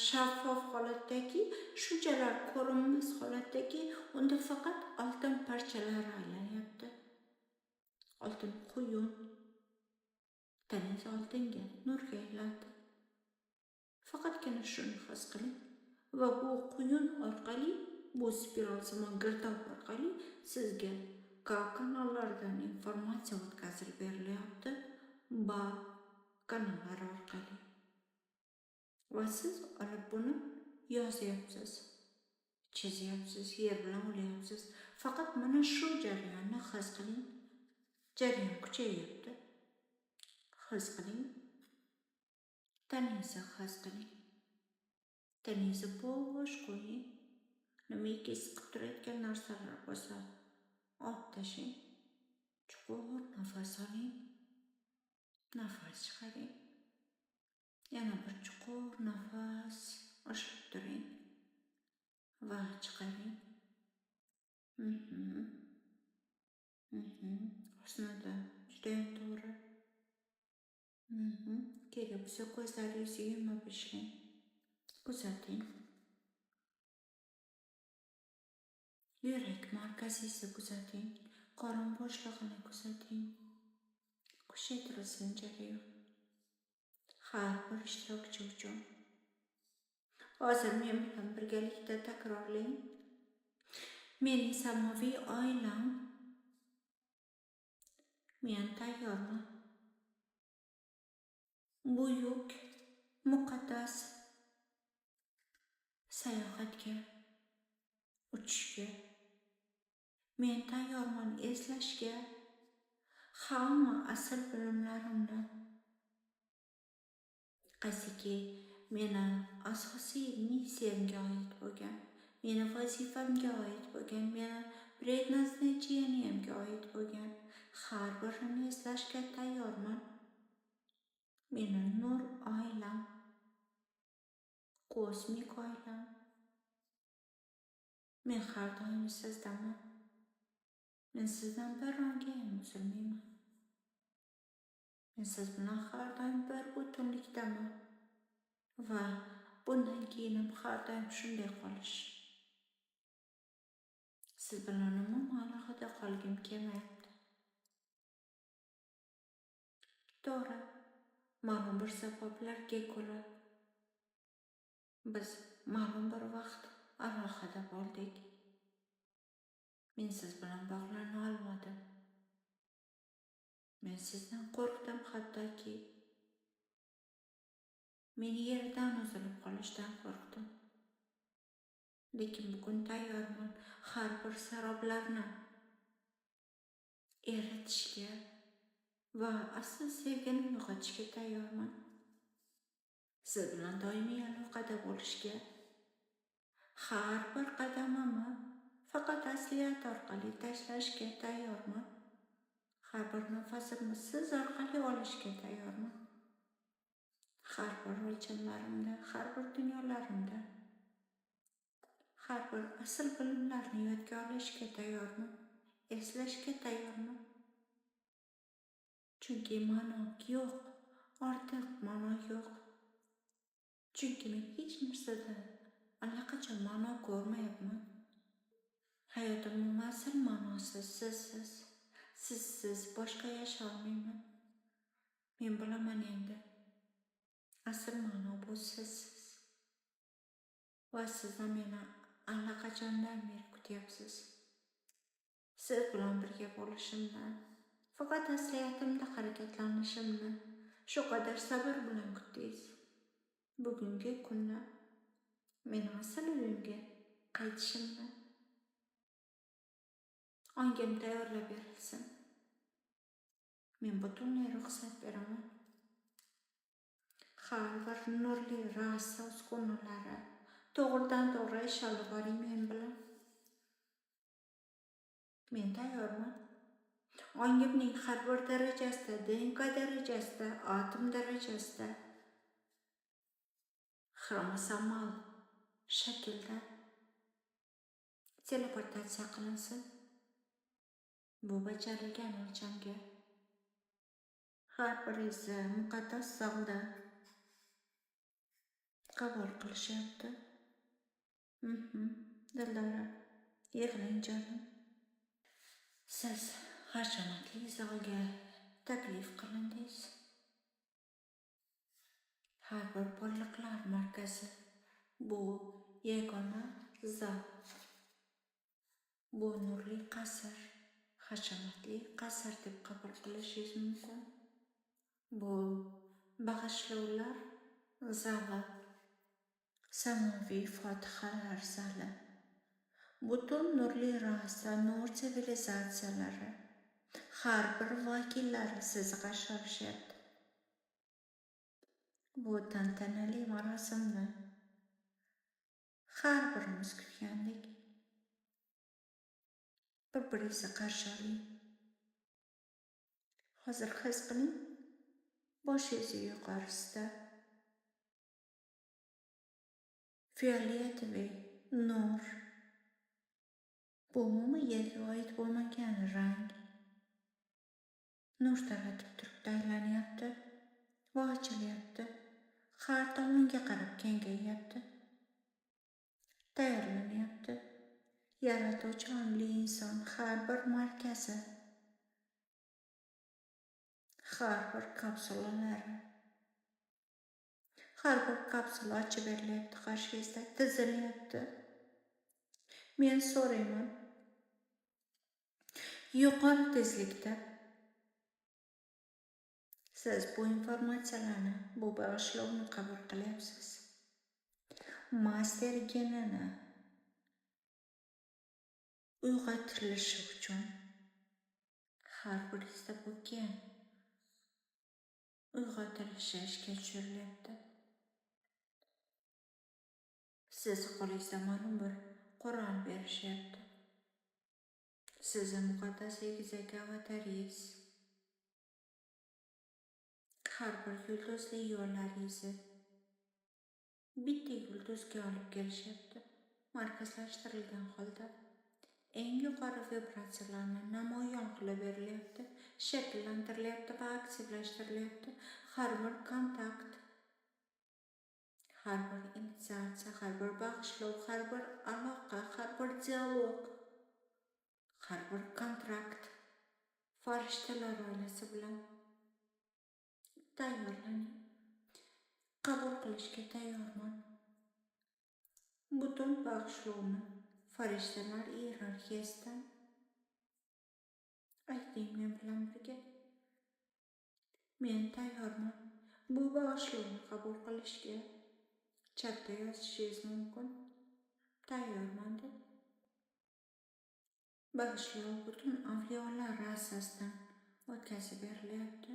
shaffof holatdaki, shunchalar ko'rinmas holatdaki, unda faqat oltin parchalari aylanyapti. Oltin quyun. Taningiz oltinga, nurga aylandi. Faqatgina shuni his qiling va bu quyun orqali, bu spiralsimon girdob orqali sizga kanallardan informatsiya o'tkazilib berilyapti. Kanallar orqali. Va siz olib buni yozyapsiz, chizyapsiz, yer bilan olyapsiz. Faqat mana shu jarayonni his qiling. Jarayon kuchayapti. His qiling. Taningizni his qiling. Taningizni bo'sh qo'ying. Nimaiki siqib turayotgan narsalar bo'lsa, olib tashlang. Chuqur nafas oling. Nafas chiqaring. Yana bir chuqur nafas olib turing va chiqaring. Husnida, juda ham to'g'ri. Kerak bo'lsa ko'zlaringizni yumib ishlang. Kuzating. Yurak markazingizni kuzating. Qorin bo'shlig'ini kuzating. Kuchaytirilsin jarayon. Har bir ishtirokchi uchun. Hozir men bilan birgalikda takrorlang. Mening samoviy oilam. Men tayyorman. Buyuk, muqaddas sayohatga, uchishga. Men tayyorman eslashga hamma asl bilimlarimni. Qaysiki meni asosiy missiyamga oid bo'lgan, meni vazifamga oid bo'lgan, meni prednazначениямga oid bo'lgan har birini eslashga tayyorman. Meni nur oilam, kosmik oilam. Men har doim sizdaman. Men sizdan bir anga ham uzilmayman. Men siz bilan har doim bir butunlikdaman. Va bundan keyin ham har doim shunday qolish. Siz bilan umuman alohida qolgim kelmayapti. To'g'ri, ma'lum bir sabablarga ko'ra biz ma'lum bir vaqt alohida bo'ldik. Men siz bilan bog'lana olmadim. Men sizdan qo'rqdim, hattoki men yerdan uzilib qolishdan qo'rqdim. Lekin bugun tayyorman har bir saroblarni eritishga va asl sevgini uyg'otishga tayyorman. Siz bilan doimiy aloqada bo'lishga, har bir qadamimni faqat asliyat orqali tashlashga tayyorman. Har bir nafasimni siz orqali olishga tayyorman. Har bir o'lchamlarimda, har bir dunyolarimda, har bir asl bilimlarni yodga olishga tayyorman, eslashga tayyorman. Chunki ma'no yo'q, ortiq ma'no yo'q. Chunki men hech narsada allaqachon ma'no ko'rmayapman. Hayotimning asl ma'nosi sizsiz. Sizsiz boshqa yasha olmayman. Men bilaman endi. Asl ma'no bu sizsiz. Va siz ham meni allaqachondan beri kutyapsiz. Siz bilan birga bo'lishimdan, faqat asliyatimda harakatlanishimni shu qadar sabr bilan kutdingiz. Bugungi kunda meni asl uyimga qaytishimni ongim tayyorlab berilsin. Men butunlay ruxsat beraman. Har bir nurli rasa uskunalari to'g'ridan to'g'ri ish olib boring men bilan. Men tayyorman. Ongimning har bir darajasida, DNK darajasida, atom darajasida, xromosomal shaklda teleportatsiya qilinsin. Bu bajarilgan o'lchamga har biringizni muqaddas zalda qabul qilishyapti. Dildora, yig'lang jonim. Siz hashamatli zalga taklif qilindingiz. Har bir borliqlar markazi bu yagona zal. Bu nurli qasr, hashamatli qasr deb qabul qilishingiz mumkin. Bu bag'ishlovlar zali, samoviy fotihalar zali. Butun nurli rasa, nur sivilizatsiyalari har bir vakillari sizni qarshi olishyapti. Bu tantanali marosimni har birimiz kutgandik. Bir-biringizni qarshi oling. Hozir his qiling, boshingizni yuqorisida fioletoviy nur. Bu umumiyaga oid bo'lmagan rang. Nur taratib turibdi, aylanyapti va ochilyapti. Har tomonga qarab kengayapti. Tayyorlanyapti. Yaratuvchi ongli inson har bir markazi, har bir kapsulalari, har bir kapsula ochib berilyapti, qarshingizda tizilyapti. Men so'rayman, yuqori tezlikda siz bu informatsiyalarni, bu bag'ishlovni qabul qilyapsiz. Master genini uyg'otilishi uchun har biringizda bu gen uyg'otilishi ishga tushirilyapti. Siz qo'lingizda ma'lum bir Qur'on berishyapti. Sizni muqaddas egizak avataringiz har bir yulduzli yo'llaringizni bitta yulduzga olib kelishyapti. Markazlashtirilgan holda eng yuqori vibratsiyalarni namoyon qilib berilyapti, shakllantirilyapti va aktivlashtirilyapti. Har bir kontakt, har bir initiatsiya, har bir bag'ishlov, har bir aloqa, har bir dialog har bir kontrakt farishtalar oilasi bilan tayyorlaning. Qabul qilishga tayyorman. Butun bag'ishlovni farishtalar iyerarxiyasidan ayting men bilan birga. Men tayyorman. Bu bag'ishlovni qabul qilishga chatda yozishingiz mumkin. Tayyorman deb. Bag'ishlov butun avliyolar rasasidan o'tkazib berilyapti.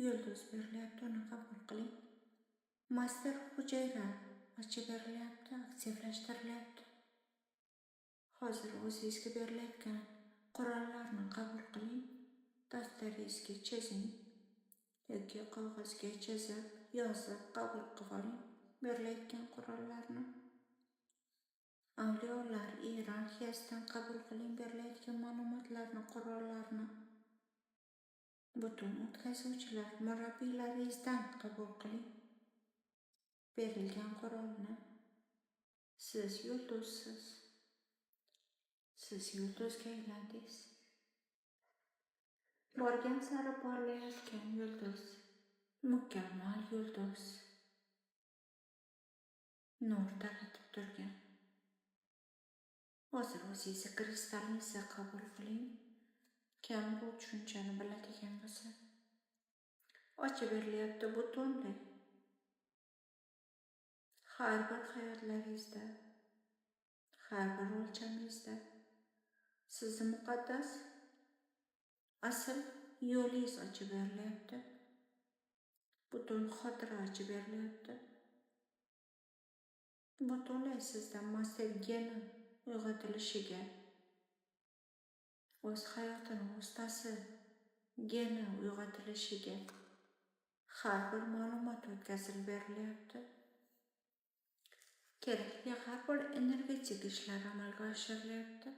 Yulduz berilyapti, uni qabul qiling. Master hujayra ochib berilyapti, aktivlashtirilyapti. Hozir o'zingizga berilayotgan qurollarni qabul qiling. Daftaringizga chizing yoki qog'ozga chizib, yozib qabul qilib oling berilayotgan qurollarni. Avliyolar iyerarxiyasidan qabul qiling berilayotgan ma'lumotlarni, qurollarni. Butun o'tkazuvchilar, murabbiylaringizdan qabul qiling berilgan qurolni. Siz yulduzsiz. Siz yulduzga aylandingiz. Borgan sari porlayotgan yulduz. Mukammal yulduz. Nur taratib turgan. Hozir o'zingizni kristalingizga qabul qiling. Kim bu tushunchani biladigan bo'lsa. Ochib berilyapti butunlay. Har bir hayotlaringizda, har bir o'lchamingizda sizni muqaddas asl yo'lingiz ochib berilyapti. Butun xotira ochib berilyapti. Butunlay sizdan master geni uyg'otilishiga, o'z hayotini ustasi geni uyg'otilishiga har bir ma'lumot o'tkazilib berilyapti. Kerakli har bir energetik ishlar amalga oshirilyapti.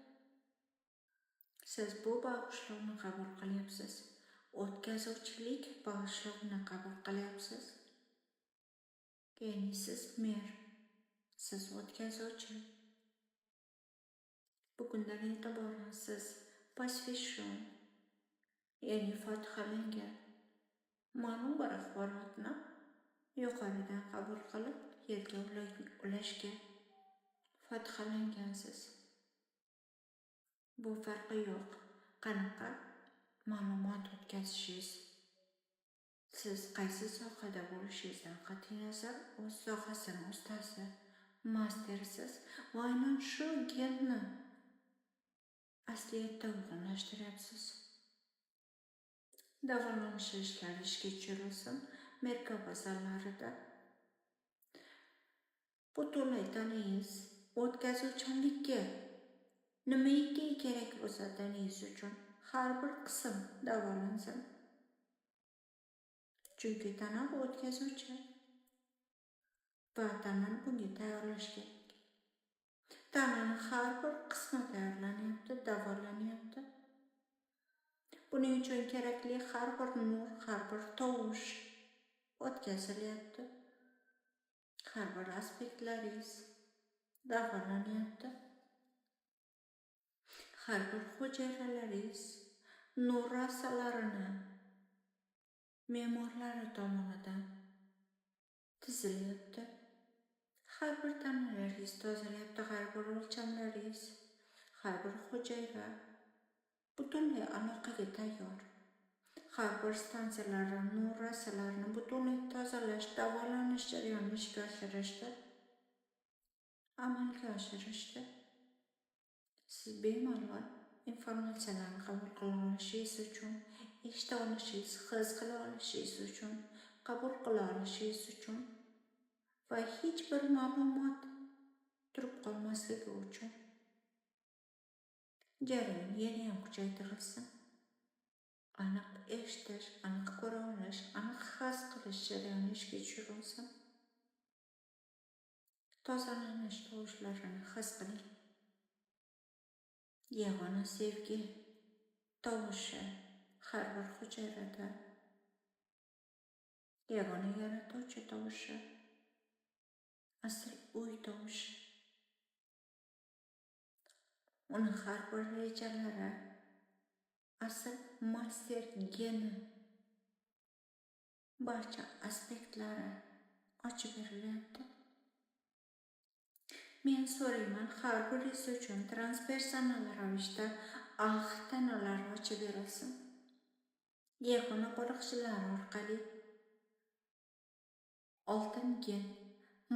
Siz bu bag'ishlovni qabul qilyapsiz. O'tkazuvchilik bag'ishlovni qabul qilyapsiz. Ya'ni siz mer, siz o'tkazuvchi. Bugundan e'tiboran siz posveshon, ya'ni fotihalangan ma'lum bir axborotni yuqoridan qabul qilib yerga ulashga fotihalangansiz. Bu farqi yo'q, qanaqa ma'lumot o'tkazishingiz. Siz qaysi sohada bo'lishingizdan qat'iy nazar o'z sohasini ustasi, mastersiz va aynan shu genni asliyatda uyg'unlashtiryapsiz. Davolanish ishlari ishga tushirilsin. Merkaba zallarida butunlay taningiz o'tkazuvchanlikka nimaiki kerak bo'lsa taningiz uchun har bir qism davolansin. Chunki tana bu o'tkazuvchi va tanani bunga tayyorlash kerak. Tanani har bir qismi tayyorlanyapti, davolanyapti. Buning uchun kerakli har bir nur, har bir tovush o'tkazilyapti. Har bir aspektlaringiz davolanyapti. Har bir hujayralaringiz nur rasalarini me'morlari tomonidan tizilyapti. Har bir tanalaringiz tozalyapti, har bir o'lchamlaringiz, har bir hujayra butunlay aloqaga tayyor. Har bir stansiyalarni, nur rasalarini butunlay tozalash, davolanish jarayonini ishga oshirishda, amalga oshirishda siz bemalol informatsiyalarni qabul qila olishingiz uchun, eshita olishingiz, his qila olishingiz uchun, qabul qila olishingiz uchun va hech bir ma'lumot turib qolmasligi uchun jarayon yana ham kuchaytirilsin. Aniq eshitish, aniq ko'ra olish, aniq his qilish jarayoni ishga tushirilsin. Tozalanish tovushlarini his qiling. Yagona sevgi tovushi har bir hujayrada, yagona yaratuvchi tovushi, asl uy tovushi. uni har bir rejalari, asl master geni barcha aspektlari ochib berilyapti. Men so'rayman, har birisi uchun transpersonal ravishda tanalar ochib berilsin. Yagona qo'riqchilar orqali oltin gen,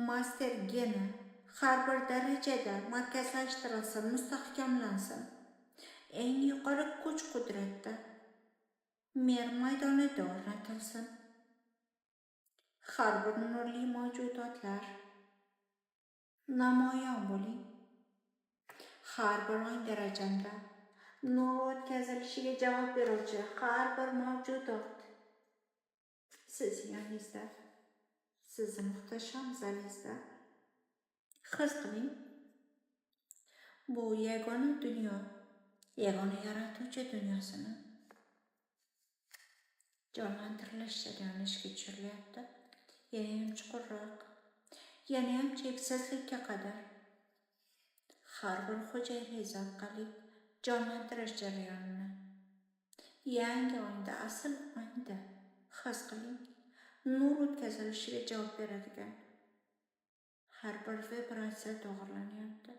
master geni har bir darajada markazlashtirilsin, mustahkamlansin. Eng yuqori kuch-qudratda mer maydonida o'rnatilsin. Har bir nurli mavjudotlar namoyon bo'ling. Har bir ong darajanda nur o'tkazilishiga javob beruvchi har bir mavjudot siz yoningizda, sizni muhtasham zalingizda. His qiling, bu yagona dunyo, yagona yaratuvchi dunyosini jonlantirish jarayoni ishga tushirilyapti. Yanayam chuqurroq, yanayam cheksizlikka qadar har bir hujayrangiz orqali jonlantirish jarayonini yangi ongda, asl ongda his qiling. Nur o'tkazilishiga javob beradigan har bir vibratsiya to'g'irlanyapti.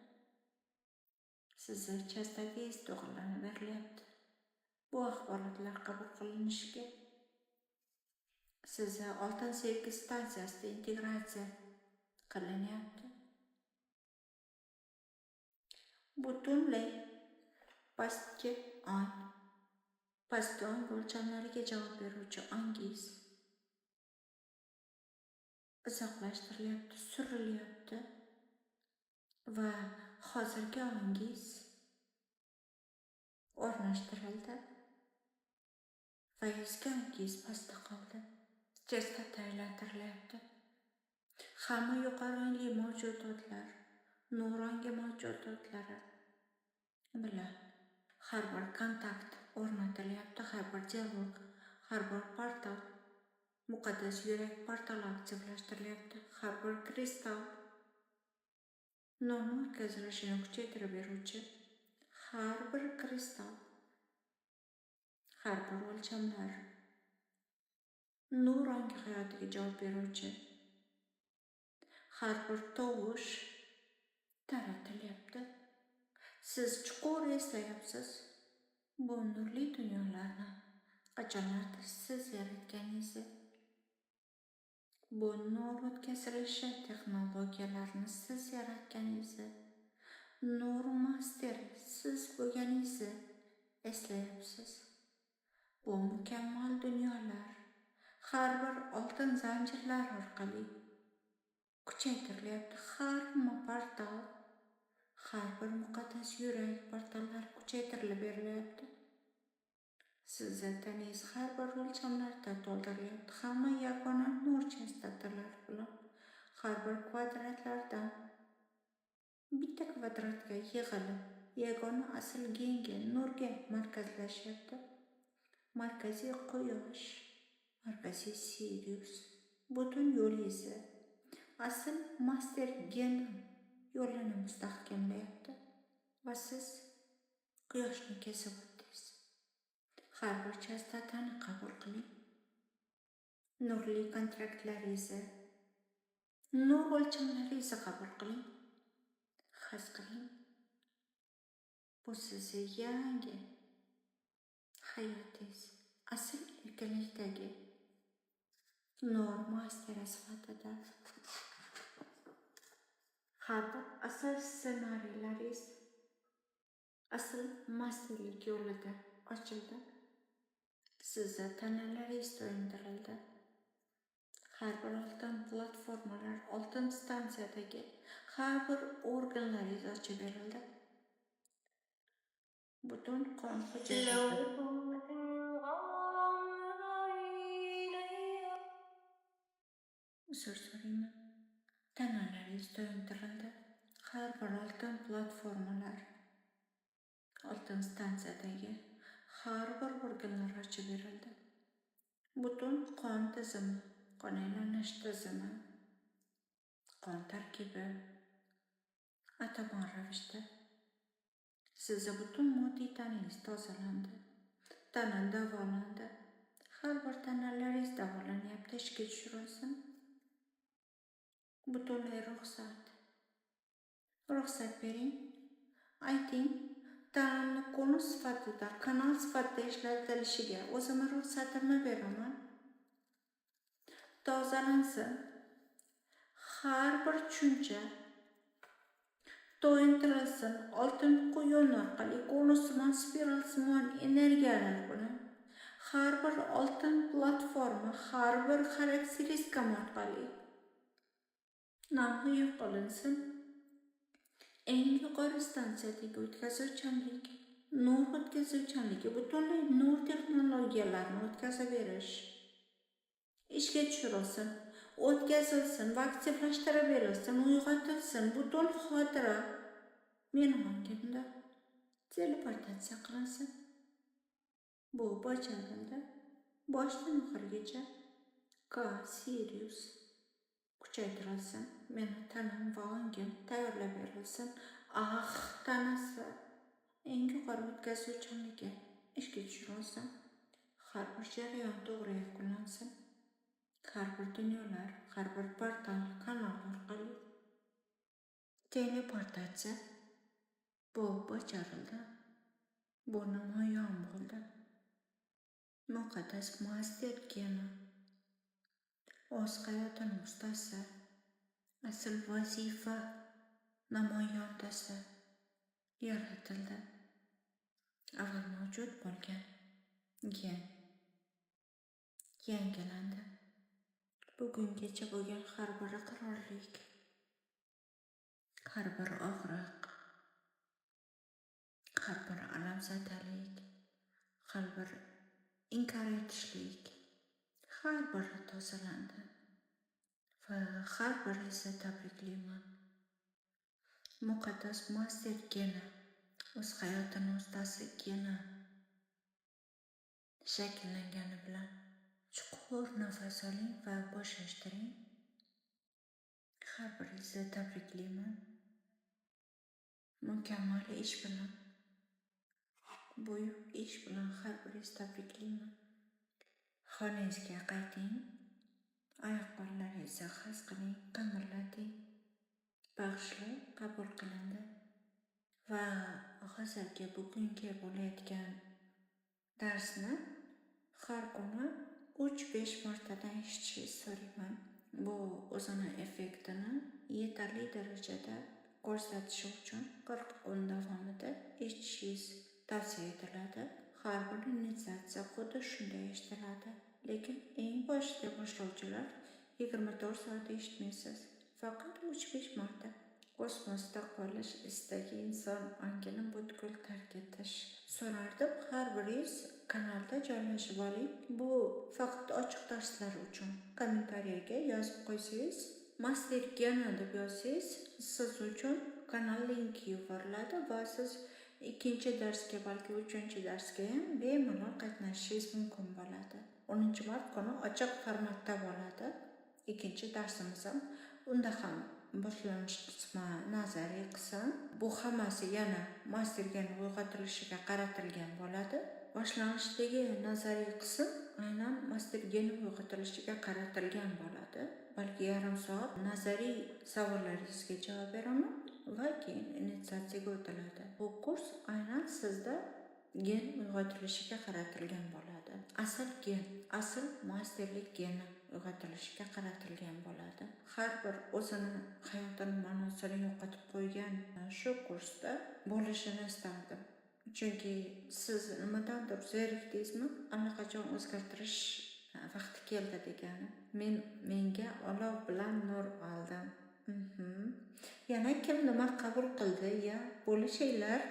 Sizni chastotangiz to'g'irlanib berilyapti. Bu axborotlar qabul qilinishiga sizni oltin sevgi stansiyasida integratsiya qilinyapti. Butunlay pastki ong o'lchamlariga javob beruvchi ongingiz uzoqlashtirilyapti, surilyapti va hozirgi ongingiz o'rnashtirildi va eski ongingiz pastda qoldi. Chastota aylantirilyapti. Hamma yuqori ongli mavjudotlar, nur ongi mavjudotlari bilan har bir kontakt o'rnatilyapti, har bir dialog, har bir portal, muqaddas yurak portali aktivlashtirilyapti. Har bir kristal nurni o'tkazilishini kuchaytirib beruvchi har bir kristal, har bir o'lchamlar nur ongi hayotiga javob beruvchi har bir tovush taratilyapti. Siz chuqur eslayapsiz, bu nurli dunyolarni qachonlardir siz yaratganingizni, bu nur o'tkazilishi texnologiyalarini siz yaratganingizni, nur masteri siz bo'lganingizni eslayapsiz. Bu mukammal dunyolar har bir oltin zanjirlar orqali kuchaytirilyapti. Hamma portal, har bir muqaddas yurak portallari kuchaytirilib berilyapti. Sizni tanangiz har bir o'lchamlarda to'ldirilyapti. Hamma yagona nur chastotalari bilan har bir kvadratlardan bitta kvadratga yig'ilib, yagona asl genga, nurga markazlashyapti. Markaziy quyosh, markaziy Sirius, butun yo'lingizni, asl master geni yo'lini mustahkamlayapti va siz quyoshni kesib o'tdingiz. Har bir chastotani qabul qiling. Nurli kontraktlaringizni, nur o'lchamlaringizni qabul qiling. His qiling. Bu sizni yangi hayotingiz, asl erkinlikdagi nur masteri sifatida har bir asl ssenariylaringiz asl masterlik yo'lida ochildi. Sizni tanalaringiz to'yintirildi. Har bir oltin platformalar, oltin stansiyadagi har bir organlaringiz ochib berildi. Butun qon hujayralar uzr so'rayman. Tanalaringiz to'yintirildi. Har bir oltin platformalar, oltin stansiyadagi har bir organlar ochib berildi. Butun qon tizimi, qon aylanish tizimi, qon tarkibi atomar ravishda Sizni butun moddiy tanangiz tozalandi. Tanan davolandi. Har bir tanalaringiz davolanyapti, ishga tushirasin. Butunlay ruxsat. Ruxsat bering. Ayting, tanamni konus sifatida, kanal sifatida ishlatilishiga o'zim ruxsatimni beraman. Tozalansin. Har bir tushuncha to'yintirilsin. Oltin quyun orqali konusimon spiralsimon energiyalar bilan har bir oltin platforma, har bir xarakteristikam orqali namli qilinsin. Eng yuqori stansiyadagi o'tkazuvchanlik, nur o'tkazuvchanligi, butunlay nur texnologiyalarini o'tkazaverish ishga tushirilsin, o'tkazilsin, aktivlashtirib berilsin, uyg'otilsin. Butun xotira meni ongimda teleportatsiya qilinsin. Bu bajarildi. Boshdan oxirigacha K-Sirius kuchaytirilsin. Meni tanam va ongim tayyorlab berilsin. Tanasi eng yuqori o'tkazuvchanligi ishga tushirilsin. Har bir jarayon to'g'ri yakunlansin. Har bir dunyolar, har bir portal, kanal orqali teleportatsiya bu bajarildi. Bu namoyon bo'ldi. Muqaddas master geni o'z hayotini ustasi, asl vazifa namoyondasi yaratildi. Avval mavjud bo'lgan gen yangilandi. Bugungacha bo'lgan har bir iqrorlik, har bir og'riq, har bir alamzadalik, har bir inkor etishlik, har biri tozalandi va har biringizni tabriklayman. Muqaddas master geni o'z hayotini ustasi geni shakllangani bilan chuqur nafas oling va bo'shashtiring. Har biringizni tabriklayman. Mukammal ish bilan, buyuk ish bilan har biringizni tabriklayman. Xonangizga qayting. Oyoq-qo'llaringizni his qiling, qimirlating. Bag'ishlab qabul qilindi. Va hozirgi bugungi bo'layotgan darsni har kuni 3-5 martadan eshitishingizni so'rayman. Bu o'zini effektini yetarli darajada ko'rsatishi uchun 40 kun davomida eshitishingiz tavsiya etiladi. Har bir initiatsiya xuddi shunday eshitiladi. Lekin eng boshida boshlovchilar 24 soat eshitmaysiz. Faqat 3-5 marta. Kosmosda qolish istagi inson ongini butkul tark etish. So'rardim, har biringiz kanalda joylashib oling. Bu faqat ochiq darslar uchun. Kommentariyaga yozib qo'ysangiz, master geni deb yozsangiz, siz uchun kanal linki yuboriladi va siz 2-darsga, balki 3-darsga ham bemalol qatnashishingiz mumkin bo'ladi. 10-mart kuni ochiq formatda bo'ladi. 2-darsimiz ham unda ham boshlanish qismi nazariy qism. Bu hammasi yana master geni uyg'otilishiga qaratilgan bo'ladi. Boshlanishdagi nazariy qism aynan master geni uyg'otilishiga qaratilgan bo'ladi. Balki yarim soat nazariy savollaringizga javob beraman va keyin initiatsiyaga o'tiladi. Bu kurs aynan sizda gen uyg'otilishiga qaratilgan bo'ladi. Asl gen, asl masterlik geni uyg'otilishiga qaratilgan bo'ladi. Har bir o'zini hayotini ma'nosini yo'qotib qo'ygan shu kursda bo'lishini istardim. Chunki siz nimadandir zerikdingizmi, allaqachon o'zgartirish vaqti keldi degani. Menga olov bilan nur oldim. Yana kim nima qabul qildi? Ya, bo'lishinglar.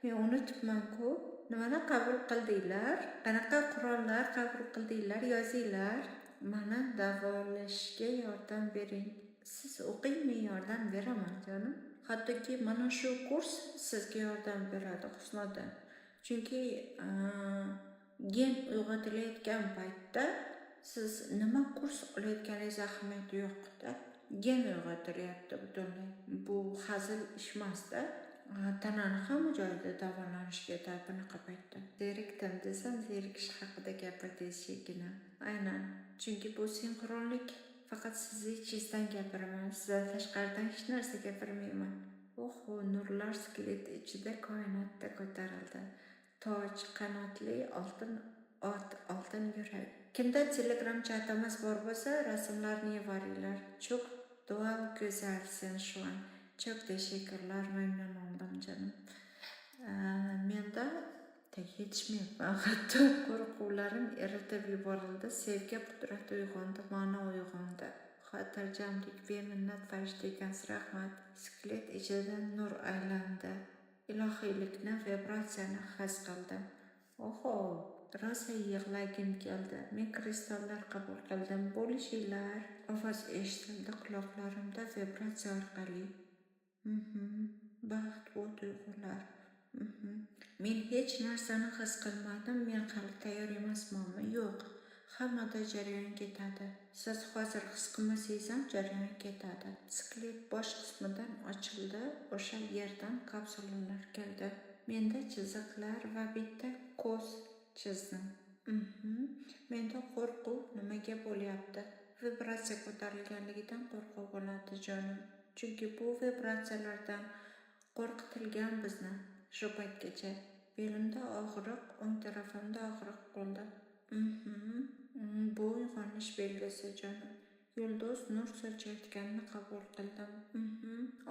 Men unutibman-ku. Nimani qabul qildinglar? Qanaqa qurollar qabul qildinglar? Yozinglar. Mani davolashga yordam bering. Siz o'qing, men yordam beraman, jonim. Hattoki mana shu kurs sizga yordam beradi, Husniddin. Chunki gen uyg'otilayotgan paytda siz nima kurs olayotganingiz ahamiyati yo'qda. Gen uyg'otilyapti butunlay. Bu hazil ish emasda. tanani hamma joyida davolanishga bunaqa paytda zerikdim desam zerikish haqida gapirdi shekilli. Aynan, chunki bu sinxronlik faqat sizni ichingizdan gapiraman, sizdan tashqaridan hech narsa gapirmayman. Oho, nurlar skelet ichida koinotda ko'tarildi. Toj, qanotli oltin ot, oltin yurak. Kimda Telegram chatimiz bor bo'lsa, rasmlarni yuboringlar. Çok doğal, güzelsin şu an. Çok teşekkürler, memnun oldum canım. Menda yetishmayapman. Hatto qo'rquvlarim eritib yuborildi. Sevgi qudrati uyg'ondi, ma'no uyg'ondi. Xotirjamlik, beminnat farishta ekansiz, rahmat. Skelet ichidan nur aylandi. Ilohiylikni, vibratsiyani his qildim. Oho, rosa yig'lagim keldi. Men kristallar qabul qildim. Bo'lishinglar, ovoz eshitildi quloqlarimda vibratsiya orqali. Baxt bu tuyg'ular. Men hech narsani his qilmadim. Men hali tayyor emasmanmi? Yo'q. Hammada jarayon ketadi. Siz hozir his qilmasangiz ham jarayon ketadi. Skelet bosh qismidan ochildi. O'sha yerdan kapsulalar keldi. Menda chiziqlar va bitta ko'z chizdim. Menda qo'rquv nimaga bo'lyapti? Vibratsiya ko'tarilganligidan qo'rquv bo'ladi jonim. Chunki bu vibratsiyalardan qo'rqitilgan bizni shu paytgacha. Belimda og'riq, o'ng tarafimda og'riq bo'ldi. Bu uyg'onish belgisi jonim. Yulduz nur sochayotganini qabul qildim.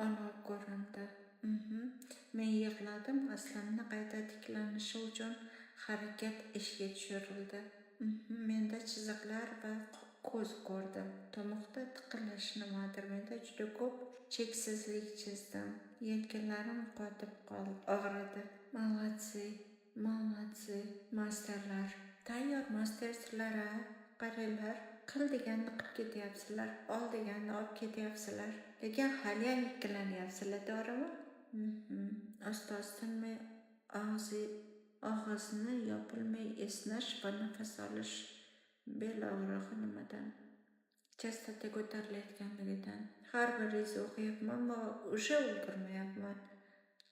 Olov ko'rindi. Men yig'ladim. Aslamni qayta tiklanishi uchun harakat ishga tushirildi. Menda chiziqlar va ko'z ko'rdim. Tomoqda tiqillash nimadir. Menda juda ko'p cheksizlik chizdim. Yelkanlarim qotib og'ridi. Молодцы, masterlar. Tayyor mastersizlar. Qaranglar, qil deganni qilib ketyapsizlar, ol deganni olib ketyapsizlar. Lekin haliyam ikkilanyapsizlar, to'g'rimi? Asta-ostinmay og'izni yopilmay esnash va nafas olish. Bel og'rig'i nimadan? Chastota ko'tarilayotganligidan. Har biringizni o'qiyapman va o'sha ulgurmayapman.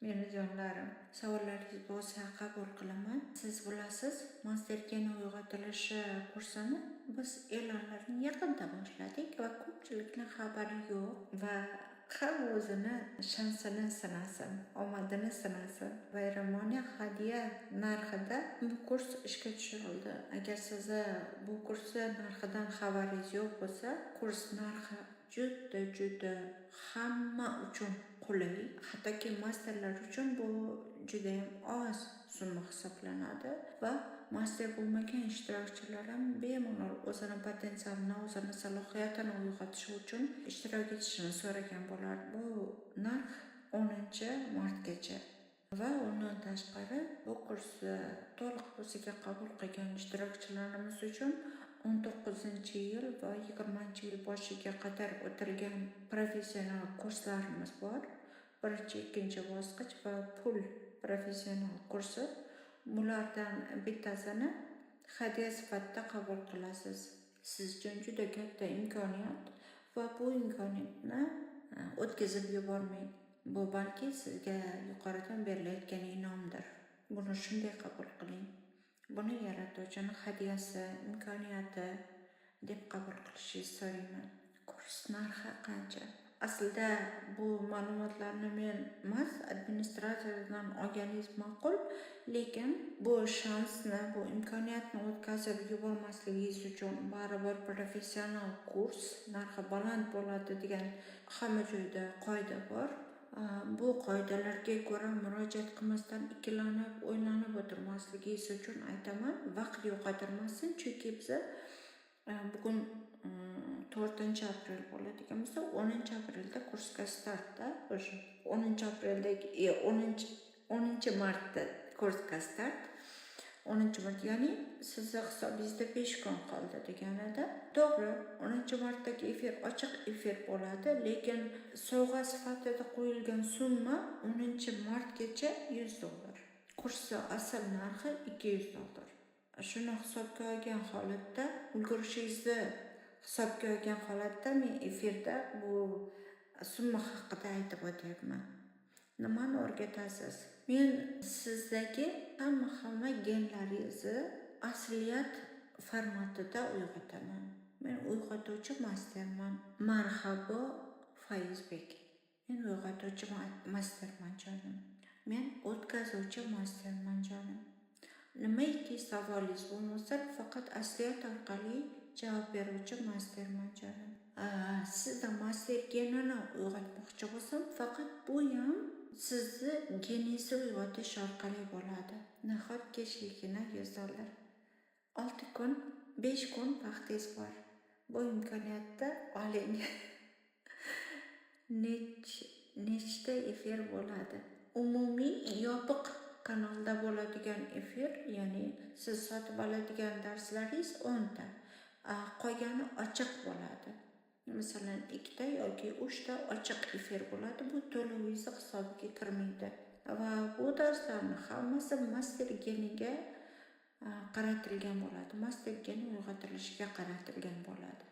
Meni jonlarim, savollaringiz bo'lsa qabul qilaman. Siz bilasiz, master geni uyg'otilishi kursini biz e'lonlarni yaqinda boshladik va ko'pchilikning xabari yo'q va hamma o'zini shansini sinasin, omadini sinasin. Bayramona hadya narxida bu kurs ishga tushirildi. Agar sizni bu kurs narxidan xabaringiz yo'q bo'lsa, kurs narxi juda hamma uchun qulay. Hattoki masterlar uchun bu juda ham oz summa hisoblanadi va master bo'lmagan ishtirokchilar ham bemalol o'zini potensialini, o'zini salohiyatini uyg'otish uchun ishtirok etishini so'ragan bo'lar. Bu narx 10-martgacha. Va undan tashqari bu kursni to'liq o'ziga qabul qilgan ishtirokchilarimiz uchun 19-yil va 20-yil boshiga qadar o'tilgan professional kurslarimiz bor. Birinchi, ikkinchi bosqich va pul professional kursi. Bulardan bittasini hadya sifatida qabul qilasiz. Siz uchun juda katta imkoniyat va bu imkoniyatni o'tkazib yubormang. Bu balki sizga yuqoridan berilayotgan inomdir. Buni shunday qabul qiling. Buni yaratuvchining hadyasi, imkoniyati deb qabul qilishingizni so'rayman. Kurs narxi qancha? Aslida bu ma'lumotlarni men emas, administratordan olganingiz ma'qul, lekin bu shansni, bu imkoniyatni o'tkazib yubormasligingiz uchun baribir professional kurs narxi baland bo'ladi degan hamma joyda qoida bor. Bu qoidalarga ko'ra murojaat qilmasdan ikkilanib, o'ylanib o'tirmasligingiz uchun aytaman, vaqt yo'qotirmasin, chunki biz bugun 4-aprel bo'ladigan bo'lsa, 10-aprelda kursga startda, o'sha 10-martda kursga start. 10-mart, ya'ni sizni hisobingizda 5 kun qoldi deganida. To'g'ri, 10-martdagi efir ochiq efir bo'ladi, lekin sovg'a sifatida qo'yilgan summa 10-martgacha $100. Kursning asl narxi $200. Shuni hisobga olgan holatda, ulgurishingizni hisobga olgan holatda men efirda bu summa haqida aytib o'tyapman. nimani o'rgatasiz? Men sizdagi hamma genlaringizni asliyat formatida uyg'otaman. Men uyg'otuvchi masterman. Marhabo Fayzbek. Men uyg'otuvchi masterman jonim. Men o'tkazuvchi masterman jonim. Nimaiki savolingiz bo'lmasa, faqat asliyat orqali javob beruvchi masterman jonim. Sizda master genini uyg'otmoqchi bo'lsam, faqat bu ham sizni geningizni uyg'otish orqali bo'ladi. Nahotki shekina yuzlar. 6 kun, 5 kun vaqtingiz bor. Bu imkoniyatni oling. Nechta efir bo'ladi? Umumiy yopiq kanalda bo'ladigan efir, ya'ni siz sotib oladigan darslaringiz 10 ta. Qolgani ochiq bo'ladi. Masalan, 2 ta yoki 3 ta ochiq efir bo'ladi. Bu to'lovingiz hisobiga kirmaydi. Va bu darslarning hammasi master geniga qaratilgan bo'ladi. Master geni uyg'otilishiga qaratilgan bo'ladi.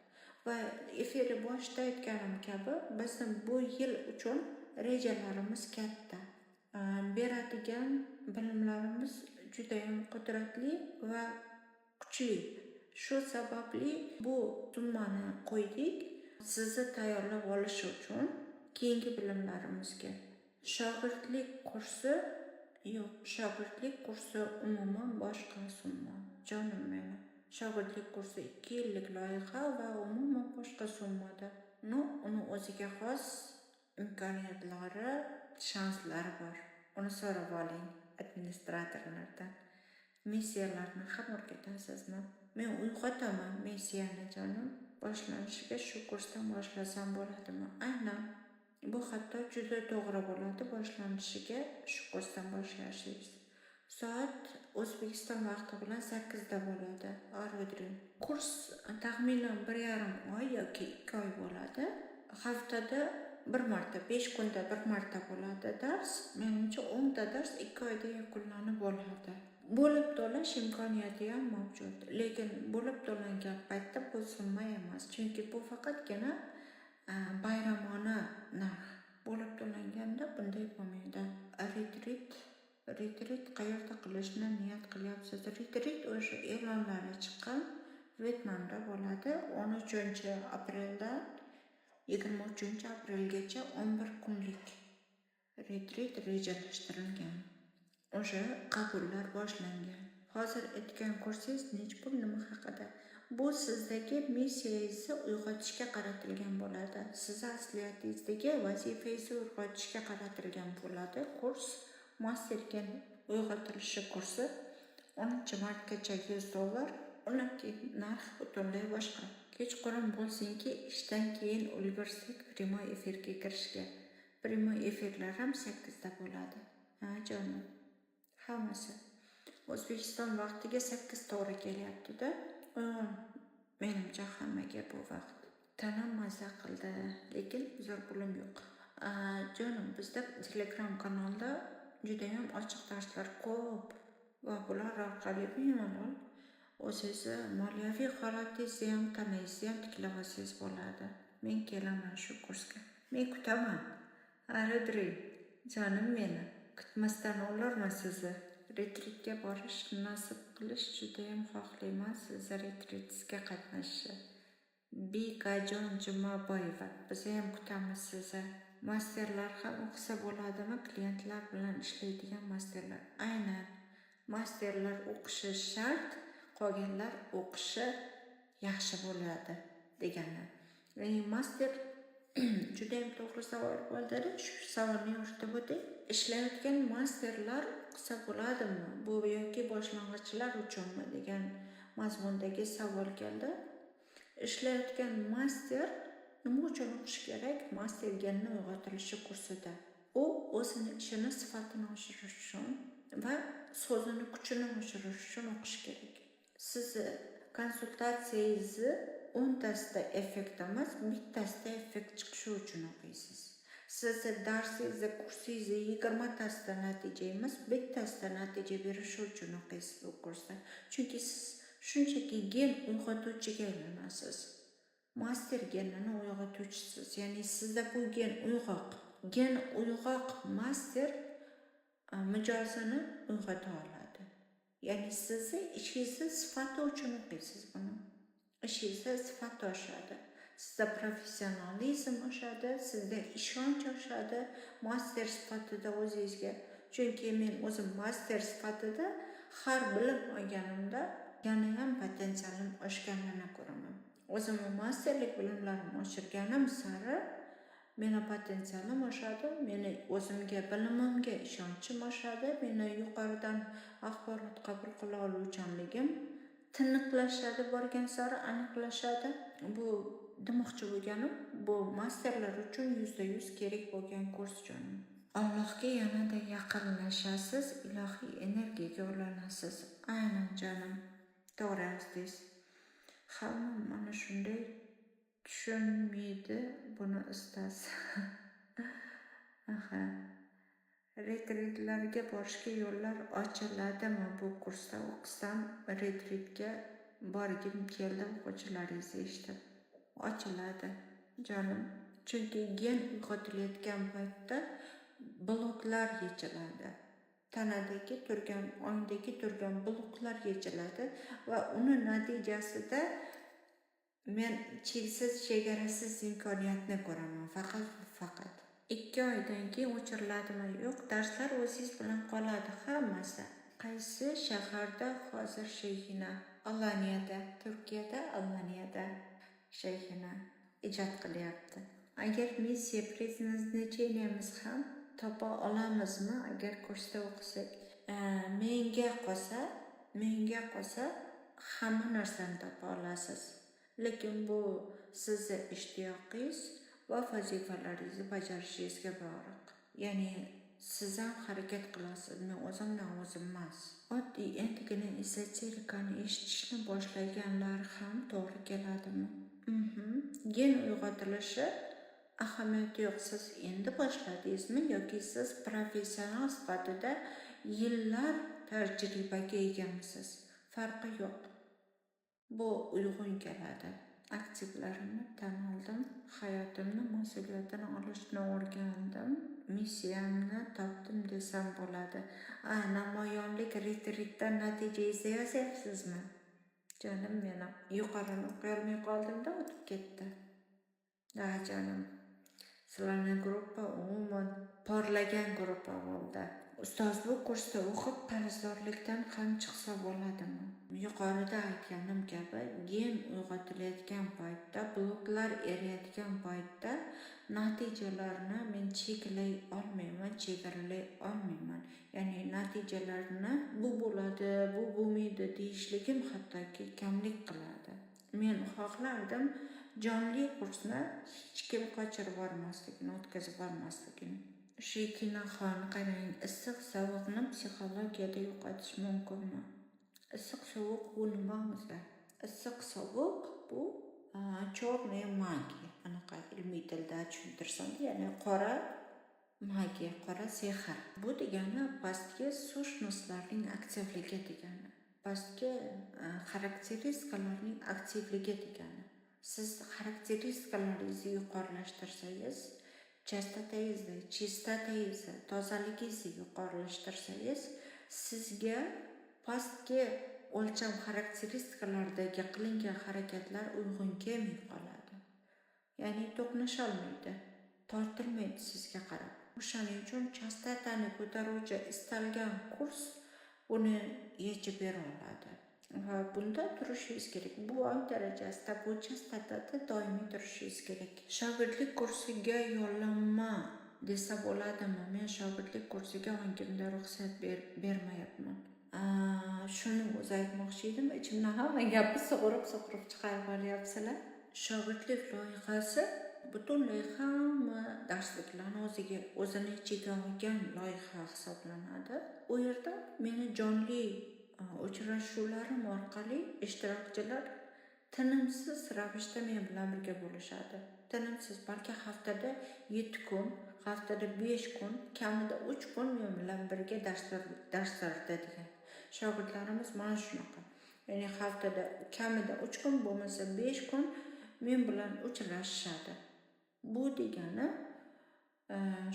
Va efirni boshida aytganim kabi, bizning bu yil uchun rejalarimiz katta. Beradigan bilimlarimiz juda ham qudratli va kuchli. Shu sababli bu summani qo'ydik, sizni tayyorlab olish uchun keyingi bilimlarimizga. Shogirdlik kursi yo'q, shogirdlik kursi umuman boshqa summa. Jonim meni. Shogirdlik kursi 2 yillik loyiha va umuman boshqa summada. Uni o'ziga xos imkoniyatlari, shanslari bor. Uni so'rab oling administratorlardan. Missiyalarni ham o'rgatasizmi? Men uyg'otaman missiyani jonim. Boshlanishiga shu kursdan boshlasam bo'ladimi? Aynan. Bu hatto juda to'g'ri bo'ladi boshlanishiga shu kursdan boshlashingiz. Soat O'zbekiston vaqti bilan 8 da bo'ladi. Aerodrom. Kurs taxminan 1,5 oy yoki 2 oy bo'ladi. Haftada bir marta, 5 kunda bir marta bo'ladi dars. Menimcha 10 ta dars 2 oyda yakunlanib bo'ladi. Bo'lib to'lash imkoniyati ham mavjud. Lekin bo'lib to'langan paytda bu summa emas. Chunki bu faqatgina bayramona narx. Bo'lib to'langanda bunday bo'lmaydi. Retreat qayerda qilishni niyat qilyapsiz? Retreat o'sha e'lonlari chiqqan Vyetnamda bo'ladi. 13-apreldan 23-aprelgacha 11 kunlik retreat rejalashtirilgan. O'sha qabullar boshlangan. Hozir aytgan kursingiz necha pul, nima haqida? Bu sizdagi missiyangizni uyg'otishga qaratilgan bo'ladi. Sizni asliyatingizdagi vazifangizni uyg'otishga qaratilgan bo'ladi. Kurs master gen uyg'otilishi kursi 10-martgacha $100. Uniki narx butunlay boshqa. Kechqurun bo'lsinki, ishdan keyin ulgursak primoy efirga kirishga. Primoy efirlar ham 8 da bo'ladi. Jonim. Hammasi. O'zbekiston vaqtiga 8 to'g'ri kelyapti-da. Menimcha hammaga bu vaqt. Tanam maza qildi, lekin uzr pulim yo'q. Jonim, bizda Telegram kanalda juda ham ochiq darslar ko'p va bular orqali bemalol o'zingizni moliyaviy holatingizni ham, tanangizni ham tiklab olsangiz bo'ladi. Men kelaman shu kursga. Men kutaman. Aradri, jonim meni. Kutmasdan olarman sizni. Retreatga borish nasib qilish juda ham xohlayman sizni retreatingizga qatnashishni. Bekajon Jumaboyeva, biz ham kutamiz sizni. Masterlar ham o'qisa bo'ladimi? Klientlar bilan ishlaydigan masterlar. Aynan. Masterlar o'qishi shart, qolganlar o'qishi yaxshi bo'ladi degani. Ya'ni master juda ham to'g'ri savol bo'ldi. Shu savolni yoritib o'tay. Ishlayotgan masterlar qilsa bo'ladimi? Bu yoki boshlang'ichlar uchunmi degan mazmundagi savol keldi. Ishlayotgan master nima uchun o'qish kerak? Master genni uyg'otilishi kursida. U o'zini ishini sifatini oshirish uchun va so'zini kuchini oshirish uchun o'qish kerak. Siz konsultatsiyangizni 10 tasida effekt emas, bittasida effekt chiqishi uchun o'qiysiz. Siz darsingizni, kursingizni 20 tasida natija emas, bittasida natija berishi uchun o'qiysiz bu kursda. Chunki siz shunchaki gen uyg'otuvchiga aylanasiz. Master genini uyg'otuvchisiz, ya'ni sizda bu gen uyg'oq gen uyg'oq master mijozini uyg'ota oladi. Ya'ni sizni ishingizni sifati uchun o'qiysiz buni. Ishingizni sifati oshadi. Sizda professionalizm oshadi, sizda ishonch oshadi, master sifatida o'zingizga. Chunki men o'zim master sifatida har bilim olganimda yana ham potensialim oshganini ko'raman. O'zimni masterlik bilimlarimni oshirganim sari meni potensialim oshadi, meni o'zimga, bilimimga ishonchim oshadi, meni yuqoridan axborot qabul qila oluvchanligim tiniqlashadi, borgan sari aniqlashadi. Bu demoqchi bo'lganim, bu masterlar uchun 100% kerak bo'lgan kurs jonim. Allohga yanada yaqinlashasiz, ilohiy energiyaga ulanasiz. Aynan jonim, to'g'ri yozdingiz. Hamma mana shunday tushunmaydi, buni ustasi. Aha. Retritlarga borishga yo'llar ochiladimi? Bu kursda o'qisam, retritga borgim keldi, o'quvchilaringizni eshitib. Ochiladi jonim. Chunki gen uyg'otilayotgan paytda bloklar yechiladi. Tanadagi turgan, ongdagi turgan bloklar yechiladi va uni natijasida men cheksiz, chegarasiz imkoniyatni ko'raman. Faqat 2 oydan keyin o'chiriladimi? Yo'q, darslar o'zingiz bilan qoladi hammasi. Qaysi shaharda hozir Shayxina? Albaniyada, Turkiyada, Albaniyada Shayxina ijod qilyapti. Agar missiya предназначениemiz ham topa olamizmi agar kursda o'qisak? Menga qolsa hamma narsani topa olasiz. Lekin bu sizni ishtiyoqingiz va vazifalaringizni bajarishingizga bog'liq. Ya'ni siz ham harakat qilasiz, men o'zimdan o'zim emas. Oddiy endigina ezoterikani eshitishni boshlaganlar ham to'g'ri keladimi? Gen uyg'otilishi ahamiyati yo'q. Siz endi boshladingizmi yoki siz professional sifatida yillar tajribaga egamisiz? Farqi yo'q. Bu uyg'un keladi. Aktivlarimni tan oldim, hayotimni mas'uliyatini olishni o'rgandim, missiyamni topdim desam bo'ladi. Namoyonlik retritdan natija izlayapsizmi? Jonim menim, yuqorini o'qiy olmay qoldimda, o'tib ketdi. Jonim, sizlarning gruppa umuman porlagan gruppa bo'ldi. Ustoz, bu kursda o'qib qarzdorlikdan ham chiqsa bo'ladimi? Yuqorida aytganim kabi, gen uyg'otilayotgan paytda, bloklar eriyotgan paytda natijalarni men cheklay olmayman, chegaralay olmayman. Ya'ni natijalarni bu bo'ladi, bu bo'lmaydi deyishligim hattoki kamlik qiladi. Men xohlardim jonli kursni hech kim qochirib bormasligini, o'tkazib bormasligini. Shekinaxon, qarang, issiq sovuqni psixologiyada yo'qotish mumkinmi? Issiq sovuq bu nima o'zi? Issiq sovuq bu черная magiya. Anaqa ilmiy tilda tushuntirsam, ya'ni qora magiya, qora sehr. Bu degani pastki sущностlarning aktivligi degani. Pastki xarakteristikalarning aktivligi degani. Siz xarakteristikalarningizni yuqorilashtirsangiz, chastotangizni, tozaligingizni yuqorilashtirsangiz, sizga pastki o'lcham xarakteristikalardagi qilingan harakatlar uyg'un kelmay qoladi. Ya'ni to'qnasholmaydi, tortilmaydi sizga qarab. O'shaning uchun chastotani ko'taruvchi istalgan kurs uni yechib bera oladi. Va bunda turishingiz kerak. Bu ong darajasida, bu chastotada doimiy turishingiz kerak. Shogirdlik kursiga yo'llanma desa bo'ladimi? Men shogirdlik kursiga ongimda ruxsat bermayapman. Shuni o'zi aytmoqchi edim. Ichimdan hamma gapni sug'urib chiqarib olyapsizlar. Shogirdlik loyihasi butunlay hamma darsliklarni o'zini ichiga olgan loyiha hisoblanadi. U yerda meni jonli uchrashuvlarim orqali ishtirokchilar tinimsiz ravishda men bilan birga bo'lishadi. Tinimsiz, balki haftada 7 kun, haftada 5 kun, kamida 3 kun men bilan birga darslarda degan. Shogirdlarimiz mana shunaqa. Ya'ni haftada kamida 3 kun, bo'lmasa 5 kun men bilan uchrashishadi. Bu degani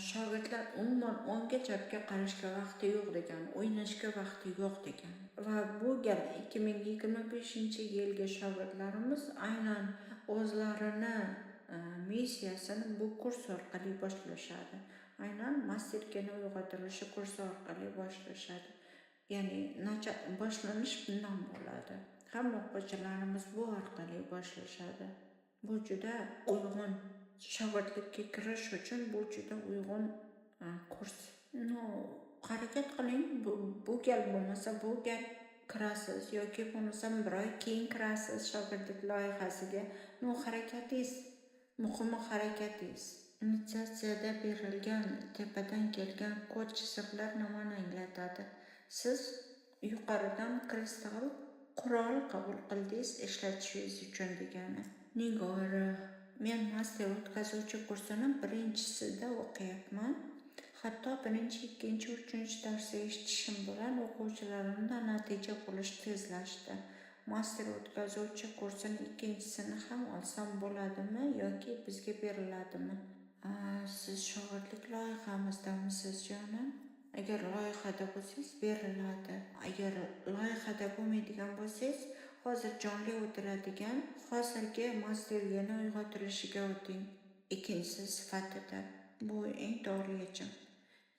shogirdlar umuman o'ngga chapga qarashga vaqti yo'q degan, o'ynashga vaqti yo'q degan. Va bu gal 2025-yilgi shogirdlarimiz aynan o'zlarini missiyasini bu kurs orqali boshlashadi. Aynan masterkani uyg'otilishi kursi orqali boshlashadi. Ya'ni boshlanish bundan bo'ladi. Hamma o'quvchilarimiz bu orqali boshlashadi. Bu juda uyg'un, shogirdlikka kirish uchun bu juda uyg'un kurs. Harakat qiling, bu gal bo'lmasa bu gal kirasiz yoki bo'lmasam bir oy keyin kirasiz shogirdlik loyihasiga. Harakatingiz, muhimi harakatingiz. Initiatsiyada berilgan tepadan kelgan kod chiziqlar nimani anglatadi? Siz yuqoridan kristal qurol qabul qildingiz ishlatishingiz uchun degani. Nigora, men master o'tkazuvchi kursini birinchisida o'qiyapman. Hatto birinchi, ikkinchi, uchinchi darsda eshitishim bilan o'quvchilarimda natija bo'lish tezlashdi. Master o'tkazuvchi kursini ikkinchisini ham olsam bo'ladimi yoki bizga beriladimi? Siz shogirdlik loyihamizdamisiz jonim? Agar loyihada bo'lsangiz beriladi. Agar loyihada bo'lmaydigan bo'lsangiz, hozir jonli o'tiradigan hozirgi mastergani uyg'otilishiga o'ting. Ikkinchisi sifatida. Bu eng to'g'ri yechim.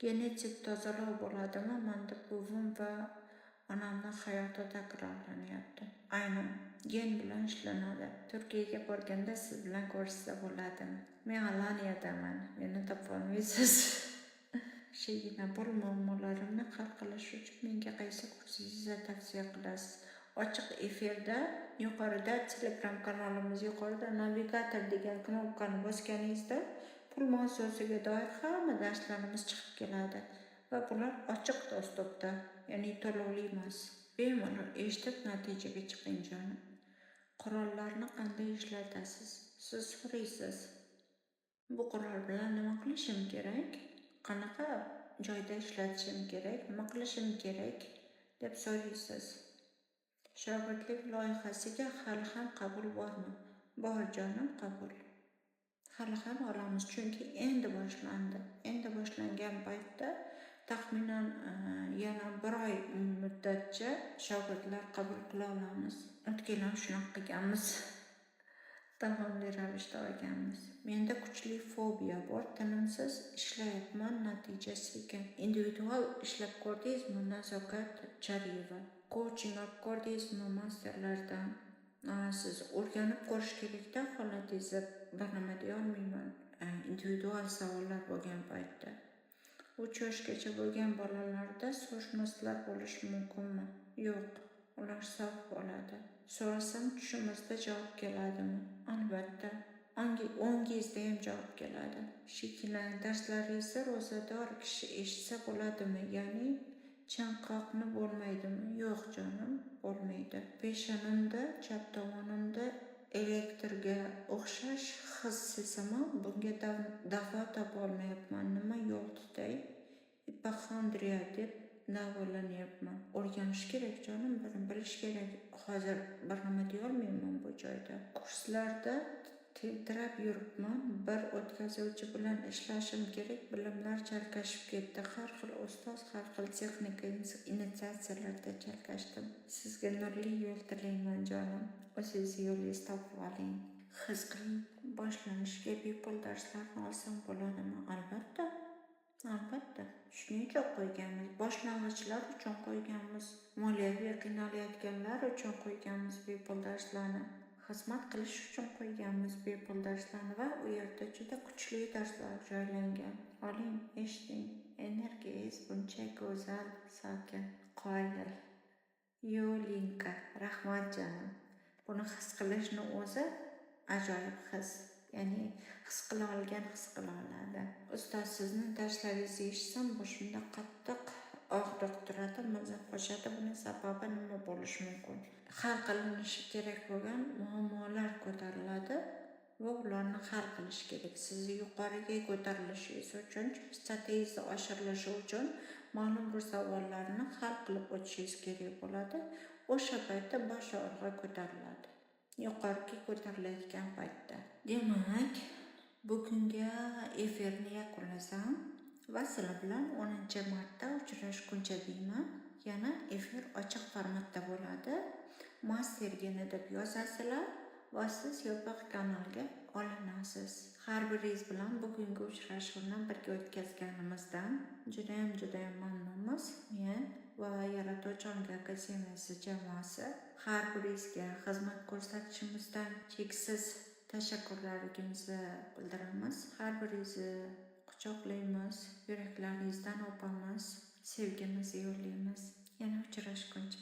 Genetik tozalov bo'ladimi? Menda buvim va onamning hayoti takrorlanyapti. Aynan gen bilan ishlanadi. Turkiyaga borganda siz bilan ko'rishsa bo'ladimi? Men Alaniyadaman. Meni topolmaysiz. Shegina bor muammolarimni hal qilish uchun menga qaysi kursingizni tavsiya qilasiz? Ochiq efirda yuqorida Telegram kanalimiz yuqorida navigator degan knopkani bosganingizda pul mavzusiga doir hamma darslarimiz chiqib keladi va bular ochiq dostupda, ya'ni to'lovli emas. Bemalol eshitib natijaga chiqing jonim. Qurollarni qanday ishlatasiz? Siz so'raysiz. Bu qurol bilan nima qilishim kerak? Qanaqa joyda ishlatishim kerak? Nima qilishim kerak deb so'raysiz. Shogirdlik loyihasiga hali ham qabul bormi? Bor jonim, qabul. Hali ham olamiz, chunki endi boshlandi. Endi boshlangan paytda taxminan yana bir oy muddatcha shogirdlar qabul qila olamiz. O'tgan ham shunaqa qilganmiz. Davomli ravishda olganmiz. Menda kuchli fobiya bor, tinimsiz ishlayapman, natijasi ekan. Individual ishlab ko'rdingizmi? Nazokat Chariyeva. Coaching olib ko'rdingizmi masterlardan? Siz o'rganib ko'rish kerakda, holatingizni bir nima deya olmayman. Individual savollar bo'lgan paytda. 3 yoshgacha bo'lgan bolalarda so'zmaslar bo'lishi mumkinmi? Yo'q, ular saf bo'ladi. So'rasam tushimizda javob keladimi? Albatta. O'ngingizda ham javob keladi. Shekilli darslaringizni ro'zador kishi eshitsa bo'ladimi? Ya'ni chanqoqni bo'lmaydimi? Yo'q jonim, bo'lmaydi. Peshonamda, chap tomonimda elektrga o'xshash his sezaman. Bunga davo topa olmayapman. Nima yo'l tutay? Ipokondriya deb davolanyapman. O'rganish kerak jonim, buni bilish kerak. Hozir bir nima deya olmayman bu joyda. Kurslarda tentirab yuribman. Bir o'tkazuvchi bilan ishlashim kerak. Bilimlar chalkashib ketdi. Har xil ustoz, har xil texnika initiatsiyalarda chalkashdim. Sizga nurli yo'l tilayman jonim. O'zingiz yo'lingizni topib oling. His qiling. Boshlanishiga bepul darslarni olsam bo'ladimi? Albatta. Albatta. Shuning uchun qo'yganmiz. Boshlang'ichlar uchun qo'yganmiz. Moliyaviy qiynalayotganlar uchun qo'yganmiz bepul darslarni. Xizmat qilish uchun qo'yganmiz bepul darslarni va u yerda juda kuchli darslar joylangan. Oling, eshiting. Energiyangiz buncha go'zal, sokin, qoyil. Yo'linka, rahmat jonim. Buni his qilishni o'zi ajoyib his. Ya'ni his qila olgan his qila oladi. Ustoz, sizni darslaringizni eshitsam, boshimda qattiq og'riq turadi, maza qo'shadi. Buni sababi nima bo'lishi mumkin? Hal qilinishi kerak bo'lgan muammolar ko'tariladi va ularni hal qilish kerak. Sizni yuqoriga ko'tarilishingiz uchun, strategiyangizni oshirilishi uchun ma'lum bir savollarni hal qilib o'tishingiz kerak bo'ladi. O'sha paytda bosh og'rig'i ko'tariladi. Yuqoriga ko'tarilayotgan paytda. Demak, Bugungi efirni yakunlasam va sizlar bilan 10-marta uchrashguncha deyman. Yana efir ochiq formatda bo'ladi. Mastergini deb yozasizlar va siz yopiq kanalga olinasiz. Har biringiz bilan bugungi uchrashuvni birga o'tkazganimizdan judayam mamnunmiz. Men va Yaratuvchi Ongi akademiyasi jamoasi har biringizga xizmat ko'rsatishimizdan cheksiz tashakkurlarimizni bildiramiz. Har biringizni quchoqlaymiz, yuraklaringizdan o'pamiz, sevgimizni yo'llaymiz. Yana uchrashguncha.